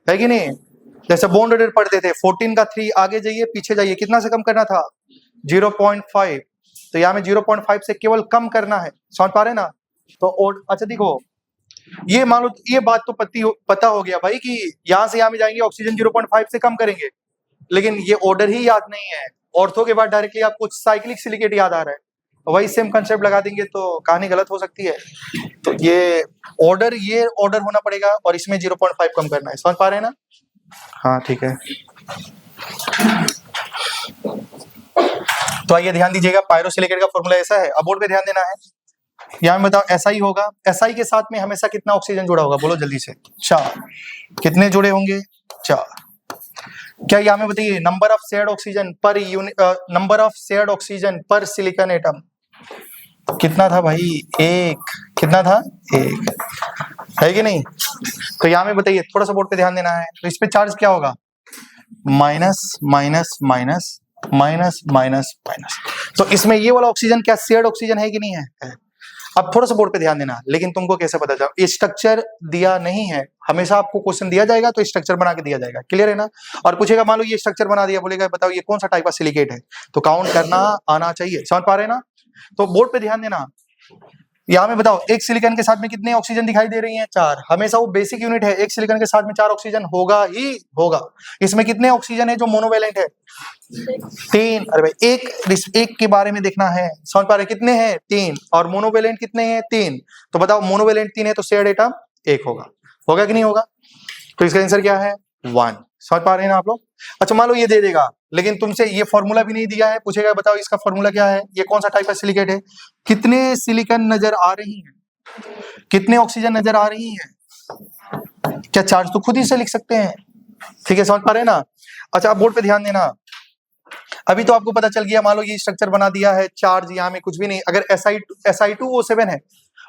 है कि नहीं। जैसे बॉन्ड ऑर्डर पढ़ते थे, 14 का 3 आगे जाइए पीछे जाइए, कितना से कम करना था, 0.5। तो यहाँ में 0.5 से केवल कम करना है, समझ पा रहे ना। तो अच्छा देखो, ये मान लो ये बात तो पता हो गया भाई कि यहाँ से यहाँ में जाएंगे ऑक्सीजन 0.5 से कम करेंगे, लेकिन ये ऑर्डर ही याद नहीं है। ऑर्थो के बाद डायरेक्टली आपको साइक्लिक सिलिकेट याद आ रहा है, वही सेम कंसेप्ट लगा देंगे तो कहानी गलत हो सकती है। तो ये ऑर्डर होना पड़ेगा और इसमें 0.5 कम करना है, समझ पा रहे हैं ना। हाँ ठीक है, तो आइए ध्यान दीजिएगा, पायरोसिलिकेट का फॉर्मूला ऐसा है। अब बोर्ड पे ध्यान देना है, यहाँ में बताओ SI होगा, SI के साथ में हमेशा कितना ऑक्सीजन जुड़ा होगा, बोलो जल्दी से, 4। कितने जुड़े होंगे, 4। क्या यहाँ में बताइए number of shared oxygen per unit, number of shared oxygen पर सिलिकॉन एटम कितना था भाई, 1। कितना था, 1 है कि नहीं। तो यहाँ में बताइए, थोड़ा सा बोर्ड पे ध्यान देना है, तो इस पे चार्ज क्या होगा, minus minus minus minus minus minus. तो इसमें ये वाला ऑक्सीजन क्या शेयर्ड ऑक्सीजन है कि नहीं है। अब थोड़ा सा बोर्ड पे ध्यान देना, लेकिन तुमको कैसे पता चला, ये स्ट्रक्चर दिया नहीं है। हमेशा आपको क्वेश्चन दिया जाएगा तो स्ट्रक्चर बना के दिया जाएगा, क्लियर है ना। और पूछेगा मान लो ये स्ट्रक्चर बना दिया, बोलेगा बताओ ये कौन सा टाइप का सिलिकेट है, तो काउंट करना आना चाहिए, समझ पा रहे हैं ना। तो बोर्ड पे ध्यान देना, यहाँ में बताओ एक सिलिकॉन के साथ में कितने ऑक्सीजन दिखाई दे रही हैं, 4। हमेशा वो बेसिक यूनिट है, एक सिलिकॉन के साथ में 4 ऑक्सीजन होगा ही होगा। इसमें कितने ऑक्सीजन है जो मोनोवेलेंट है, 3। अरे भाई एक के बारे में देखना है, समझ पा रहे कितने हैं, 3। और मोनोवेलेंट कितने हैं, 3। तो बताओ मोनोवेलेंट 3 है तो शेयर्ड एटम 1 होगा कि नहीं होगा। तो इसका आंसर क्या है, 1। समझ पा रहे हैं ना आप लोग। अच्छा मान लो ये दे देगा, लेकिन तुमसे ये फॉर्मूला भी नहीं दिया है, पूछेगा बताओ इसका फॉर्मूला क्या है, ये कौन सा टाइप का सिलिकेट है, कितने सिलिकॉन नजर आ रही हैं, कितने ऑक्सीजन नजर आ रही हैं, क्या चार्ज तो खुद ही से लिख सकते हैं, ठीक है, समझ पा रहे हैं ना। अच्छा आप बोर्ड पे ध्यान देना, अभी तो आपको पता चल गया, मान लो ये स्ट्रक्चर बना दिया है, चार्ज यहाँ में कुछ भी नहीं। अगर Si2O7 है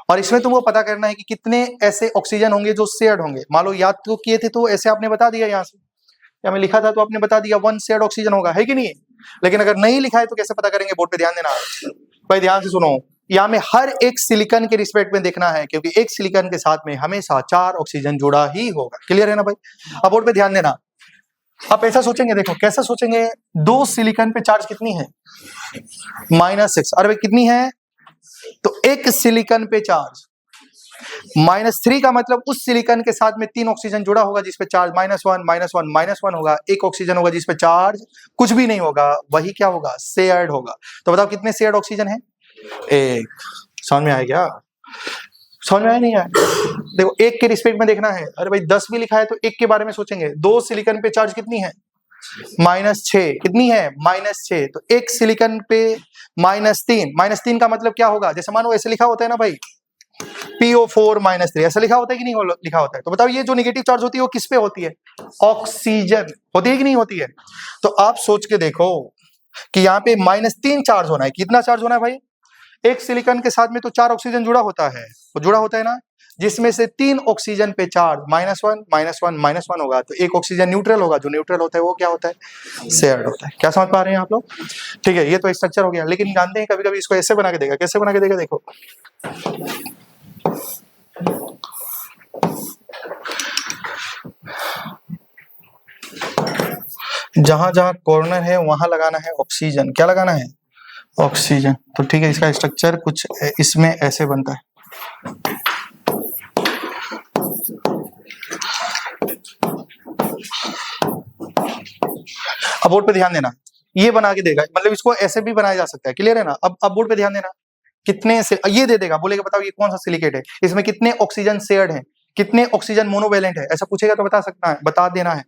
और इसमें तुमको पता करना है कि कितने ऐसे ऑक्सीजन होंगे जो शेयर्ड होंगे, मान लो याद तो किए थे तो ऐसे आपने बता दिया, यहाँ से या मैं लिखा था तो आपने बता दिया 1 शेयर्ड ऑक्सीजन होगा, है कि नहीं। लेकिन अगर नहीं लिखा है तो कैसे पता करेंगे, बोर्ड पे ध्यान देना भाई, ध्यान से सुनो। यहाँ में हर एक सिलिकॉन के रिस्पेक्ट में देखना है, क्योंकि एक सिलिकॉन के साथ में हमेशा 4 ऑक्सीजन जुड़ा ही होगा, क्लियर है ना भाई। अब बोर्ड पे ध्यान देना, आप ऐसा सोचेंगे, देखो कैसा सोचेंगे, 2 सिलिकॉन पे चार्ज कितनी है, -6। अरे भाई कितनी है, तो एक सिलिकॉन पे चार्ज -3 का मतलब उस सिलिकॉन के साथ में 3 ऑक्सीजन जुड़ा होगा जिसपे चार्ज -1 -1 -1 होगा, एक ऑक्सीजन होगा जिसपे चार्ज कुछ भी नहीं होगा, वही क्या होगा, शेयर्ड होगा। तो बताओ कितने शेयर्ड ऑक्सीजन है, 1। समझ में आया क्या, समझ में आया नहीं आया। देखो एक के रिस्पेक्ट में देखना है, अरे भाई 10 भी लिखा है तो एक के बारे में सोचेंगे, 2 सिलिकॉन पे चार्ज कितनी है, -6। कितनी है, -6। तो एक सिलिकॉन पे -3 का मतलब क्या होगा, जैसे मानो ऐसे लिखा होता है ना भाई, PO4 -3 ऐसा लिखा होता है कि नहीं लिखा होता है। तो बताओ ये जो नेगेटिव चार्ज होती है वो किस पे होती है, ऑक्सीजन होती है कि नहीं होती है। तो आप सोच के देखो कि यहाँ पे -3 चार्ज होना है, कितना चार्ज होना है भाई, एक सिलिकॉन के साथ में तो 4 ऑक्सीजन जुड़ा होता है, वो जुड़ा होता है ना, जिसमें से 3 ऑक्सीजन पे चार्ज -1 -1 -1 होगा, तो एक ऑक्सीजन न्यूट्रल होगा, जो न्यूट्रल होता है वो क्या होता है, शेयर्ड होता है। क्या समझ पा रहे हैं आप लोग, ठीक है। ये तो स्ट्रक्चर हो गया, लेकिन जानते हैं कभी कभी इसको ऐसे बना के देगा, कैसे बना के देगा, देखो जहां जहां कॉर्नर है वहां लगाना है ऑक्सीजन, क्या लगाना है, ऑक्सीजन। तो ठीक है, इसका स्ट्रक्चर कुछ इसमें ऐसे बनता है, अब बोर्ड पे ध्यान देना, ये बना के देगा, मतलब इसको ऐसे भी बनाया जा सकता है, क्लियर है ना। अब बोर्ड पे ध्यान देना, कितने से ये दे देगा, बोलेगा बताओ ये कौन सा सिलिकेट है, इसमें कितने ऑक्सीजन शेयर्ड है, कितने ऑक्सीजन मोनोवैलेंट है, ऐसा पूछेगा तो बता सकता है, बता देना है।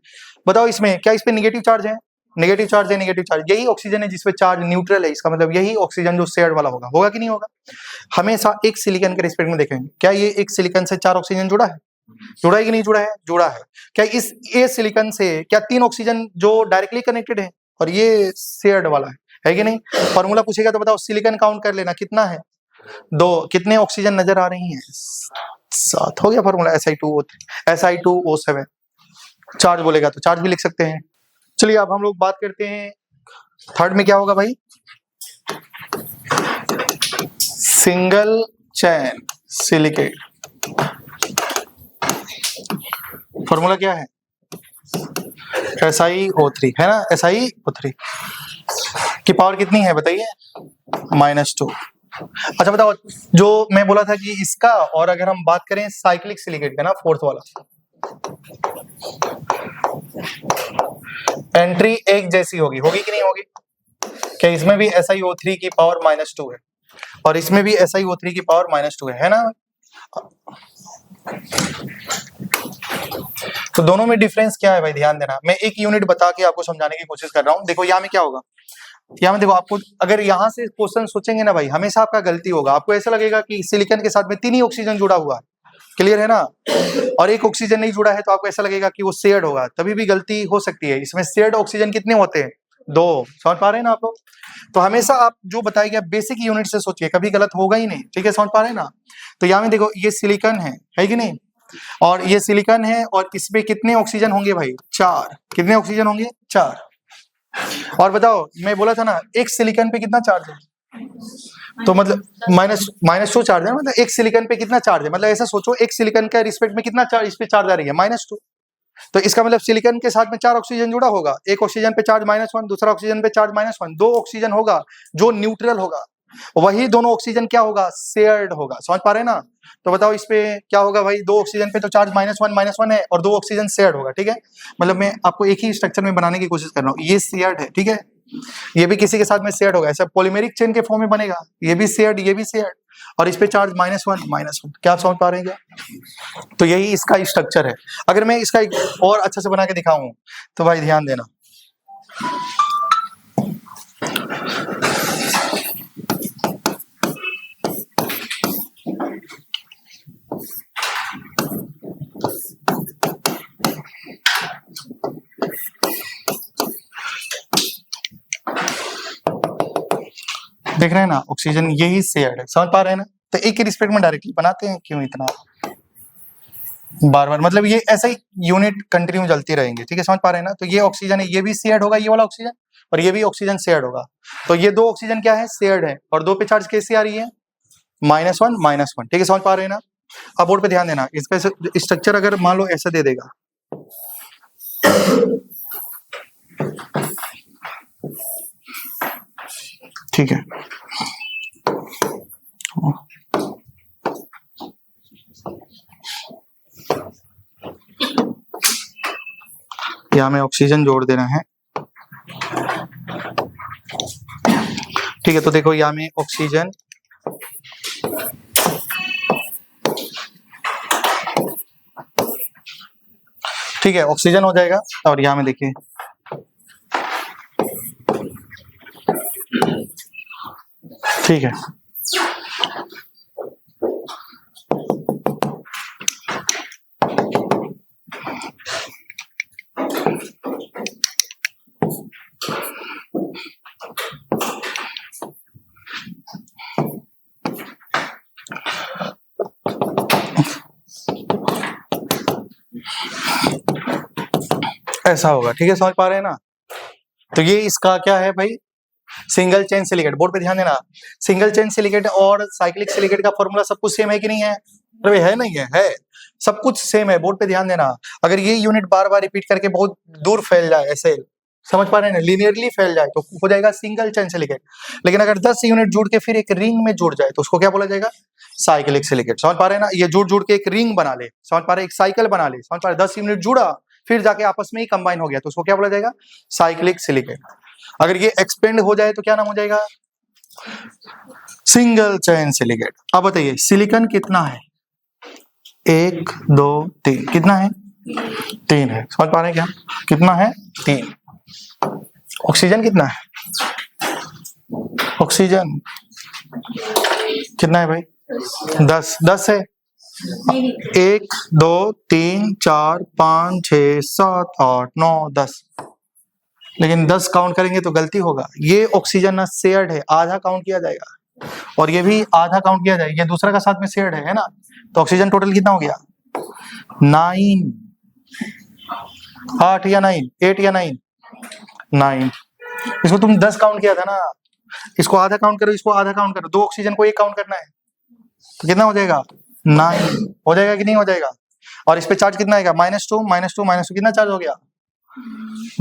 बताओ इसमें क्या इस पे नेगेटिव चार्ज है, नेगेटिव चार्ज है, नेगेटिव चार्ज, यही ऑक्सीजन है जिसपे चार्ज न्यूट्रल है, इसका मतलब यही ऑक्सीजन जो शेयर्ड वाला होगा, होगा कि नहीं होगा। हमेशा एक सिलिकॉन के रिस्पेक्ट में देखेंगे, क्या ये एक सिलिकॉन से 4 ऑक्सीजन जुड़ा है, जुड़ा है कि नहीं जुड़ा है, जुड़ा है। क्या इस ए सिलिकॉन से क्या 3 ऑक्सीजन जो डायरेक्टली कनेक्टेड है और ये शेयर्ड वाला है कि नहीं। फॉर्मूला पूछेगा तो बताओ सिलिकॉन काउंट कर लेना कितना है, 2, कितने ऑक्सीजन नजर आ रही हैं, 7, हो गया फॉर्मूला Si2O3 Si2O7। चार्ज बोलेगा तो चार्ज भी लिख सकते हैं। चलिए अब हम लोग बात करते हैं थर्ड में क्या होगा भाई, सिंगल चैन सिलिकेट। फॉर्मूला क्या है, SiO3 है ना, SiO3 की पावर कितनी है बताइए, -2। अच्छा बताओ, जो मैं बोला था कि इसका, और अगर हम बात करें साइक्लिक सिलिकेट का ना, फोर्थ वाला, एंट्री एक जैसी होगी, होगी कि नहीं होगी। क्या इसमें भी SiO3 की पावर -2 है और इसमें भी SiO3 की पावर -2 है ना। तो दोनों में डिफरेंस क्या है भाई, ध्यान देना, मैं एक यूनिट बता के आपको समझाने की कोशिश कर रहा हूं। देखो यहाँ में क्या होगा, यहाँ में देखो, आपको अगर यहाँ से क्वेश्चन सोचेंगे ना भाई, हमेशा आपका गलती होगा, आपको ऐसा लगेगा कि सिलिकॉन के साथ में 3 ही ऑक्सीजन जुड़ा हुआ है, क्लियर है ना, और एक ऑक्सीजन नहीं जुड़ा है, तो आपको ऐसा लगेगा कि वो शेयर्ड होगा, तभी भी गलती हो सकती है। इसमें शेयर्ड ऑक्सीजन कितने होते हैं, 2, समझ पा रहे हैं ना आप लोग। तो हमेशा आप जो बताएंगे बेसिक यूनिट से सोचिए, कभी गलत होगा ही नहीं, ठीक है, समझ पा रहे हैं ना। तो यहाँ में देखो ये सिलिकॉन है कि नहीं, और ये सिलिकॉन है, और इसमें कितने ऑक्सीजन होंगे भाई, 4, कितने ऑक्सीजन होंगे, 4। और बताओ, मैं बोला था ना एक सिलिकॉन पे कितना चार्ज है, तो मतलब -2 चार्ज है, मतलब एक सिलिकॉन पे कितना चार्ज है, मतलब ऐसा सोचो एक सिलिकॉन का रिस्पेक्ट में कितना चार्ज इस पे चार्ज आ रही है, -2। तो इसका मतलब सिलिकॉन के साथ में 4 ऑक्सीजन जुड़ा होगा, एक ऑक्सीजन पे चार्ज -1, दूसरा ऑक्सीजन पे चार्ज -1, 2 ऑक्सीजन होगा जो न्यूट्रल होगा, वही दोनों ऑक्सीजन क्या होगा, शेयर्ड होगा, समझ पा रहे हैं ना। तो बताओ इस पे क्या होगा भाई, 2 ऑक्सीजन पे तो चार्ज -1 है और 2 ऑक्सीजन शेयर्ड होगा, ठीक है। मतलब मैं आपको एक ही स्ट्रक्चर में बनाने की कोशिश कर रहा हूँ, ये शेयर्ड है, ठीक है, ये भी किसी के साथ में शेयर्ड होगा, ऐसा पॉलीमेरिक चेन के फॉर्म में बनेगा, ये भी शेयर्ड, ये भी शेयर्ड, और इस पे चार्ज -1 क्या आप समझ पा रहे हैं क्या। तो यही इसका स्ट्रक्चर है। अगर मैं इसका एक और अच्छे से बना के दिखाऊं तो भाई ध्यान देना, देख रहे हैं ना, ऑक्सीजन यही शेयर्ड है, समझ पा रहे हैं ना। तो एक ही रिस्पेक्ट में डायरेक्टली बनाते हैं, क्यों इतना बार बार, मतलब ये ऐसा ही यूनिट कंटिन्यू चलती रहेंगे, ठीक है, समझ पा रहे हैं ना। तो ये ऑक्सीजन है, ये भी शेयर्ड होगा, ये वाला ऑक्सीजन, और ये भी ऑक्सीजन शेयर्ड होगा। तो ये 2 ऑक्सीजन क्या है, शेयर्ड है, और 2 पे चार्ज कैसे आ रही है, -1, ठीक है, समझ पा रहे हैं ना। अब बोर्ड पे ध्यान देना, इस पे स्ट्रक्चर अगर मान लो ऐसा दे देगा, ठीक है, यहाँ में ऑक्सीजन जोड़ देना है, ठीक है। तो देखो यहाँ में ऑक्सीजन, ठीक है, ऑक्सीजन हो जाएगा, और यहाँ में देखिए ठीक है, ऐसा होगा, ठीक है, समझ पा रहे हैं ना। तो ये इसका क्या है भाई, सिंगल चेन सिलिकेट। बोर्ड पे ध्यान देना, सिंगल चेन सिलिकेट और साइक्लिक सिलिकेट का फॉर्मूला सब कुछ सेम है कि नहीं है, अरे है नहीं है सब कुछ सेम है। बोर्ड पे ध्यान देना, अगर ये यूनिट बार बार रिपीट करके बहुत दूर फैल जाए, ऐसे समझ पा रहे हैं ना, लीनियरली फैल जाए, तो हो जाएगा सिंगल चेन सिलिकेट। लेकिन अगर 10 यूनिट जुड़ के फिर एक रिंग में जुड़ जाए तो उसको क्या बोला जाएगा, साइक्लिक सिलिकेट। समझ पा रहे हैं ना, ये जुड़ जुड़ के एक रिंग बना ले, समझ पा रहे, एक साइकिल बना ले, समझ पा रहे, 10 यूनिट जुड़ा फिर जाके आपस में ही कंबाइन हो गया, तो उसको क्या बोला जाएगा? Cyclic silicate. अगर ये एक्सपेंड हो जाए तो क्या नाम हो जाएगा? Single chain silicate. अब बताइए सिलिकॉन कितना है? 1 2 3, कितना है? 3 है। समझ पा रहे हैं क्या? कितना है? 3। ऑक्सीजन कितना है? ऑक्सीजन कितना है भाई? 10। 10 है। 1 2 3 4 5 6 7 8 9 10, लेकिन 10 काउंट करेंगे तो गलती होगा। ये ऑक्सीजन ना शेयर्ड है, आधा काउंट किया जाएगा, और ये भी आधा काउंट किया जाएगा, ये दूसरा का साथ में शेयर्ड है ना। तो ऑक्सीजन टोटल कितना हो गया? 9। 8 या 9? 8 या 9? 9। इसको तुम 10 काउंट किया था ना, इसको आधा काउंट करो, इसको आधा काउंट करो, 2 ऑक्सीजन को 1 काउंट करना है, तो कितना हो जाएगा? 9 हो जाएगा कि नहीं हो जाएगा? और इस पे चार्ज कितना आएगा? -2 -2 -2, कितना चार्ज हो गया?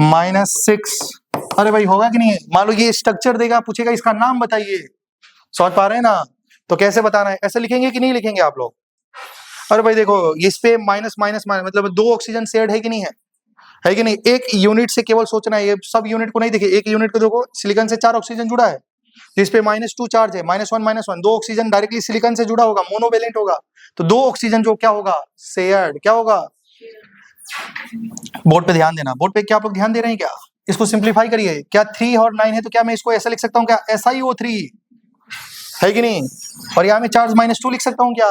-6। अरे भाई होगा कि नहीं? मान लो ये स्ट्रक्चर देगा, पूछेगा इसका नाम बताइए, समझ पा रहे हैं ना? तो कैसे बताना है? ऐसे लिखेंगे कि नहीं लिखेंगे आप लोग? अरे भाई देखो इस पे माइनस माइनस माइनस, मतलब 2 ऑक्सीजन शेयर्ड है कि नहीं है कि नहीं? एक यूनिट से केवल सोचना है, ये सब यूनिट को नहीं देखिए, एक यूनिट को देखो, सिलिकॉन से 4 ऑक्सीजन जुड़ा है, जिस पे -2 चार्ज है, -1 -1, 2 ऑक्सीजन डायरेक्टली सिलिकॉन से जुड़ा होगा, मोनोवेलेंट होगा, तो 2 ऑक्सीजन जो क्या होगा? शेयर्ड। क्या होगा? बोर्ड पे ध्यान देना, बोर्ड पे क्या आप लोग ध्यान दे रहे हैं क्या? इसको सिंप्लीफाई करिए, क्या 3 और 9 है, तो क्या मैं इसको ऐसा लिख सकता हूँ क्या? SiO3 है कि नहीं? और यहाँ में चार्ज -2 लिख सकता हूँ क्या?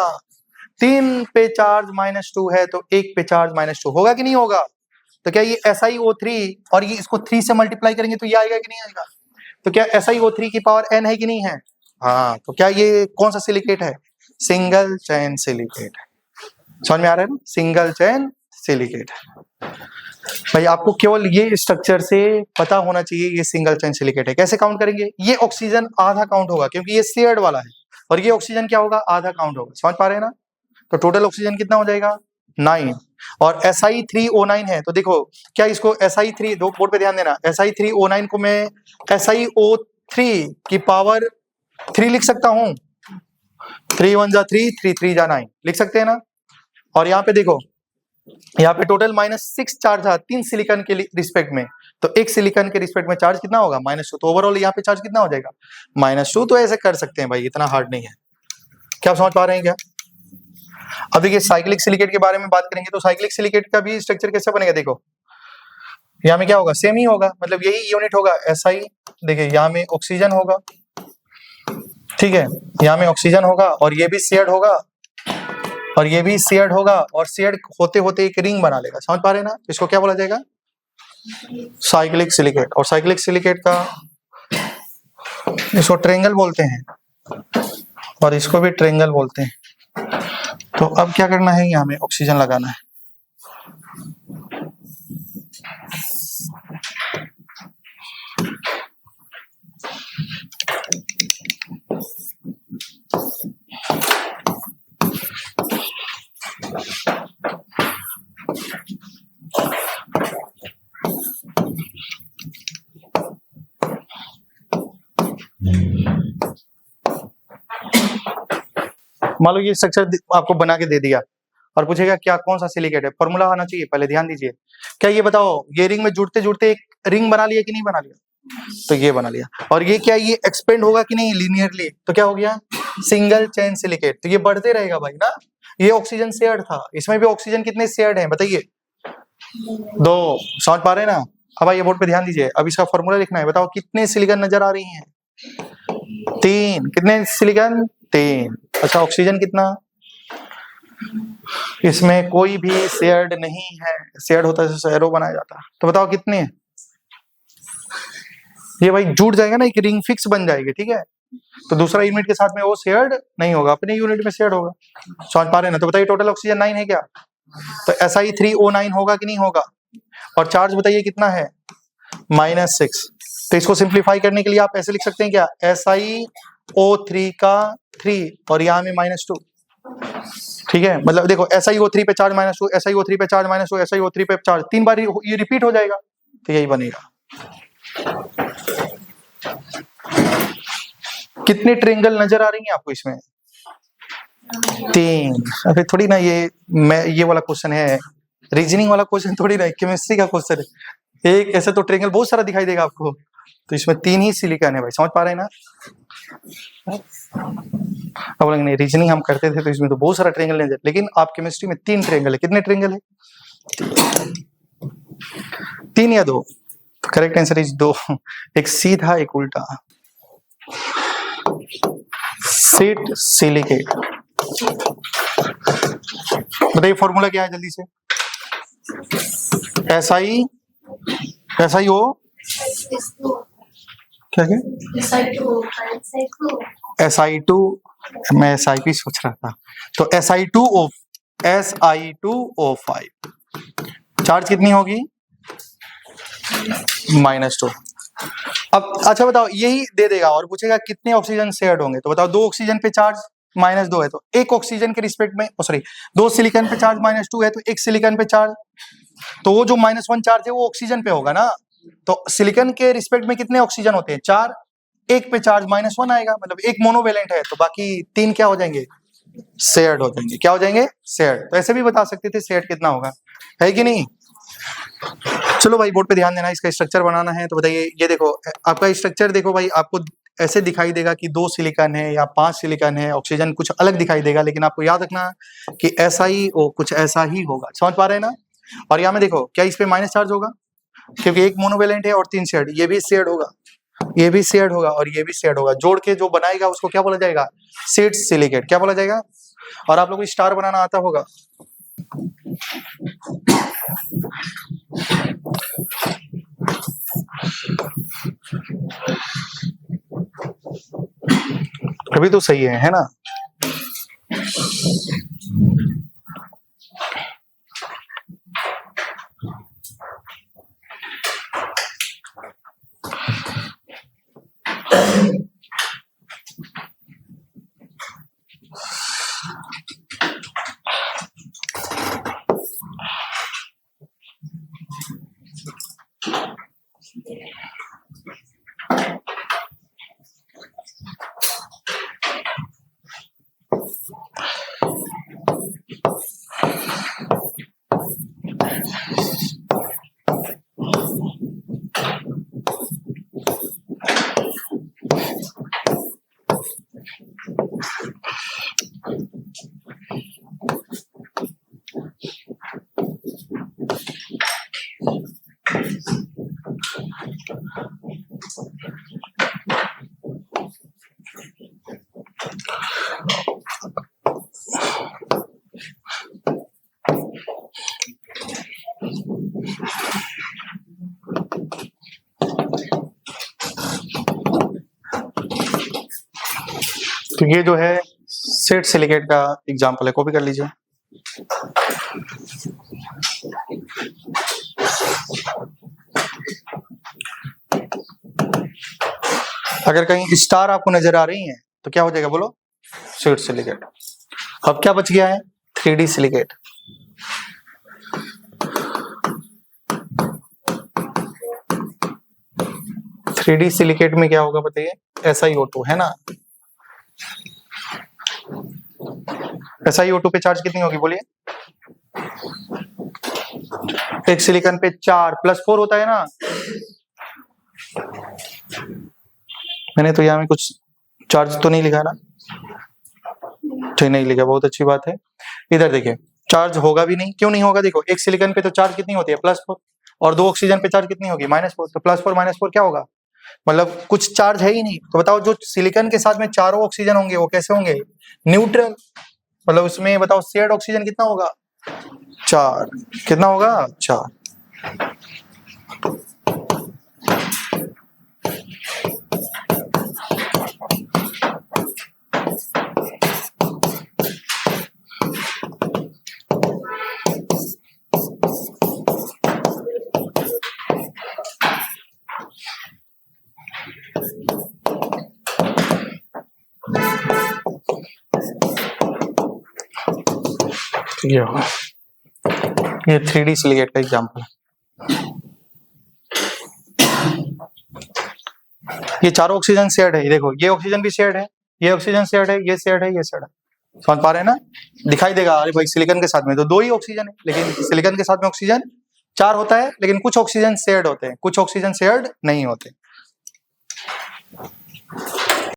3 पे चार्ज -2 है, तो 1 पे चार्ज -2 होगा कि नहीं होगा? तो क्या ये SiO3 और ये इसको 3 से मल्टीप्लाई करेंगे तो ये आएगा कि नहीं आएगा? तो क्या SiO3 की पावर n है कि नहीं है? हाँ, तो क्या ये कौन सा सिलिकेट है? सिंगल चैन सिलिकेट है। समझ में आ रहा है ना? सिंगल चैन सिलिकेट है। भाई आपको केवल ये स्ट्रक्चर से पता होना चाहिए ये सिंगल चैन सिलिकेट है। कैसे काउंट करेंगे? ये ऑक्सीजन आधा काउंट होगा क्योंकि ये शेयर्ड वाला है, और ये ऑक्सीजन क्या होगा? आधा काउंट होगा। समझ पा रहे हैं ना? तो टोटल ऑक्सीजन कितना हो जाएगा? 9। और Si3O9 है, तो देखो क्या इसको Si3, दो बोर्ड पे ध्यान देना, Si3O9 को मैं SiO3 की पावर 3 लिख सकता हूं। 3 1 जा 3, 3 3 जा 9 लिख सकते हैं ना? और यहाँ पे देखो, यहाँ पे टोटल -6 चार्ज है 3 सिलिकॉन के रिस्पेक्ट में, तो एक सिलिकॉन के रिस्पेक्ट में चार्ज कितना होगा? -2, तो ओवरऑल यहाँ पे चार्ज कितना हो जाएगा? -2। तो ऐसे कर सकते हैं भाई, इतना हार्ड नहीं है। क्या आप समझ पा रहे हैं क्या? अब देखिए साइक्लिक सिलिकेट के बारे में बात करेंगे, तो साइक्लिक सिलिकेट का भी स्ट्रक्चर कैसे बनेगा? देखो यहाँ में क्या होगा? सेम ही होगा, मतलब यही यूनिट होगा SI। देखिए यहाँ में ऑक्सीजन होगा, ठीक है, यहाँ में ऑक्सीजन होगा, और ये भी शेयर्ड होगा, और ये भी शेयर्ड होगा, और शेयर्ड होते होते एक रिंग बना लेगा। समझ पा रहे हैं ना? इसको क्या बोला जाएगा? Cyclic silicate. और साइक्लिक सिलिकेट का इसको ट्रायंगल बोलते हैं, और इसको भी ट्रायंगल बोलते हैं। तो अब क्या करना है? यहाँ में ऑक्सीजन लगाना है। मान लो ये स्ट्रक्चर आपको बना के दे दिया और पूछेगा क्या कौन सा सिलिकेट है, फॉर्मूला आना चाहिए, पहले ध्यान दीजिए। क्या ये बताओ, ये रिंग में जुड़ते जुड़ते एक रिंग बना लिया कि नहीं बना लिया? तो ये बना लिया। और ये क्या, ये एक्सपेंड होगा कि नहीं लीनियरली? तो क्या हो गया? Single chain silicate. तो ये बढ़ते रहेगा भाई ना। ये ऑक्सीजन शेयर्ड था, इसमें भी ऑक्सीजन कितने शेयर्ड हैं बताइए? 2। समझ पा रहे हैं ना? अब आइए बोर्ड पे ध्यान दीजिए, अब इसका फॉर्मूला लिखना है। बताओ कितने सिलिकॉन नजर आ रही हैं? 3। कितने सिलिकॉन? 3। अच्छा ऑक्सीजन कितना? इसमें कोई भी शेयर्ड नहीं है, शेयर्ड होता है तो एरो बनाया जाता। तो बताओ कितने? ये भाई जुड़ जाएगा ना, एक रिंग फिक्स बन जाएगी, ठीक है। तो दूसरा यूनिट के साथ में वो शेयर्ड नहीं होगा, अपने यूनिट में शेयर्ड होगा। समझ पा रहे हैं ना? तो बताइए टोटल ऑक्सीजन 9 है क्या? तो Si3O9 होगा कि नहीं होगा? और चार्ज बताइए कितना है? -6। तो इसको सिंप्लीफाई करने के लिए आप ऐसे लिख सकते हैं क्या? SiO3 का 3 और यहाँ में -2, ठीक है। मतलब देखो SiO3 पे चार्ज -2, SiO3 पे चार्ज -2, SiO3 पे चार्ज 3 बार ये रिपीट हो जाएगा, तो यही बनेगा। कितने ट्रायंगल नजर आ रही हैं आपको इसमें? 3। अरे थोड़ी ना ये वाला क्वेश्चन है रीजनिंग वाला क्वेश्चन थोड़ी ना, केमिस्ट्री का क्वेश्चन है। एक ऐसे तो ट्रायंगल बहुत सारा दिखाई देगा आपको, तो इसमें 3 ही सिलिकॉन है भाई, समझ पा रहे हैं ना। अब नहीं, रीजनिंग हम करते थे तो इसमें तो बहुत सारा ट्रायंगल है, लेकिन आप केमिस्ट्री में 3 ट्रायंगल है। कितने ट्रायंगल है? 3 या 2? तो करेक्ट आंसर इज 2। एक सीधा एक उल्टा। सीट सिलिकेट, बताइए फॉर्मूला क्या है जल्दी से। SI SiO क्या क्या SI2, मैं SiP सोच रहा था, तो SI2O5। चार्ज कितनी होगी? -2। अब अच्छा बताओ, यही दे देगा और पूछेगा कितने ऑक्सीजन शेयर्ड होंगे, तो बताओ 2 ऑक्सीजन पे चार्ज -2 है, तो एक ऑक्सीजन के रिस्पेक्ट में, सॉरी 2 सिलिकॉन पे चार्ज -2 है, तो एक सिलिकॉन पे चार्ज, तो वो जो -1 चार्ज है वो ऑक्सीजन पे होगा ना। तो सिलिकॉन के रिस्पेक्ट में कितने ऑक्सीजन होते हैं? 4। एक पे चार्ज -1 आएगा, मतलब एक मोनोवेलेंट है, तो बाकी 3 क्या हो जाएंगे? शेयर्ड हो जाएंगे। क्या हो जाएंगे? शेयर्ड। तो ऐसे भी बता सकते थे शेयर्ड कितना होगा, है कि नहीं। चलो भाई बोर्ड पे ध्यान देना, इसका स्ट्रक्चर बनाना है। तो बताइए, ये देखो आपका स्ट्रक्चर, देखो भाई आपको ऐसे दिखाई देगा कि 2 सिलिकॉन है या 5 सिलिकॉन है, ऑक्सीजन कुछ अलग दिखाई देगा, लेकिन आपको याद रखना कि SiO कुछ ऐसा ही होगा। समझ पा रहे हैं ना। और यहाँ में देखो, क्या इस पे माइनस चार्ज होगा? क्योंकि एक मोनोवेलेंट है और 3 शेयर्ड, ये भी शेयर्ड होगा, ये भी शेयर्ड होगा और ये भी शेयर्ड होगा। जोड़ के जो बनाएगा उसको क्या बोला जाएगा? Sheet silicate. क्या बोला जाएगा? और आप लोगों को स्टार बनाना आता होगा। अभी तो सही है ना। तो ये जो है सेट सिलिकेट का एग्जांपल है, कॉपी कर लीजिए। अगर कहीं स्टार आपको नजर आ रही है तो क्या हो जाएगा बोलो? Set silicate. अब क्या बच गया है? 3D silicate. थ्री सिलिकेट में क्या होगा बताइए? SiO2 है ना। SiO2 पे चार्ज कितनी होगी बोलिए? एक सिलिकॉन पे 4 +4 होता है ना। मैंने तो यहाँ में कुछ चार्ज तो नहीं लिखा ना, ठीक नहीं लिखा, बहुत अच्छी बात है। इधर देखिए, चार्ज होगा भी नहीं। क्यों नहीं होगा? देखो एक सिलिकॉन पे तो चार्ज कितनी होती है? +4, और 2 ऑक्सीजन पे चार्ज कितनी होगी? -4। तो +4 -4 क्या होगा? मतलब कुछ चार्ज है ही नहीं। तो बताओ जो सिलिकॉन के साथ में चारों ऑक्सीजन होंगे वो कैसे होंगे? न्यूट्रल। मतलब उसमें बताओ शेयर्ड ऑक्सीजन कितना होगा? 4। कितना होगा? 4। ये होगा, ये 3D सिलिकेट का एग्जांपल है। ये चारों ऑक्सीजन शेयर्ड है। देखो ये ऑक्सीजन भी शेयर्ड है, ये ऑक्सीजन शेयर्ड है, ये शेयर्ड है, ये शेयर्ड है। समझ पा रहे हैं ना? दिखाई देगा अरे भाई सिलिकॉन के साथ में तो 2 ही ऑक्सीजन है, लेकिन सिलिकॉन के साथ में ऑक्सीजन 4 होता है, लेकिन कुछ ऑक्सीजन शेयर्ड होते हैं, कुछ ऑक्सीजन शेयर्ड नहीं होते।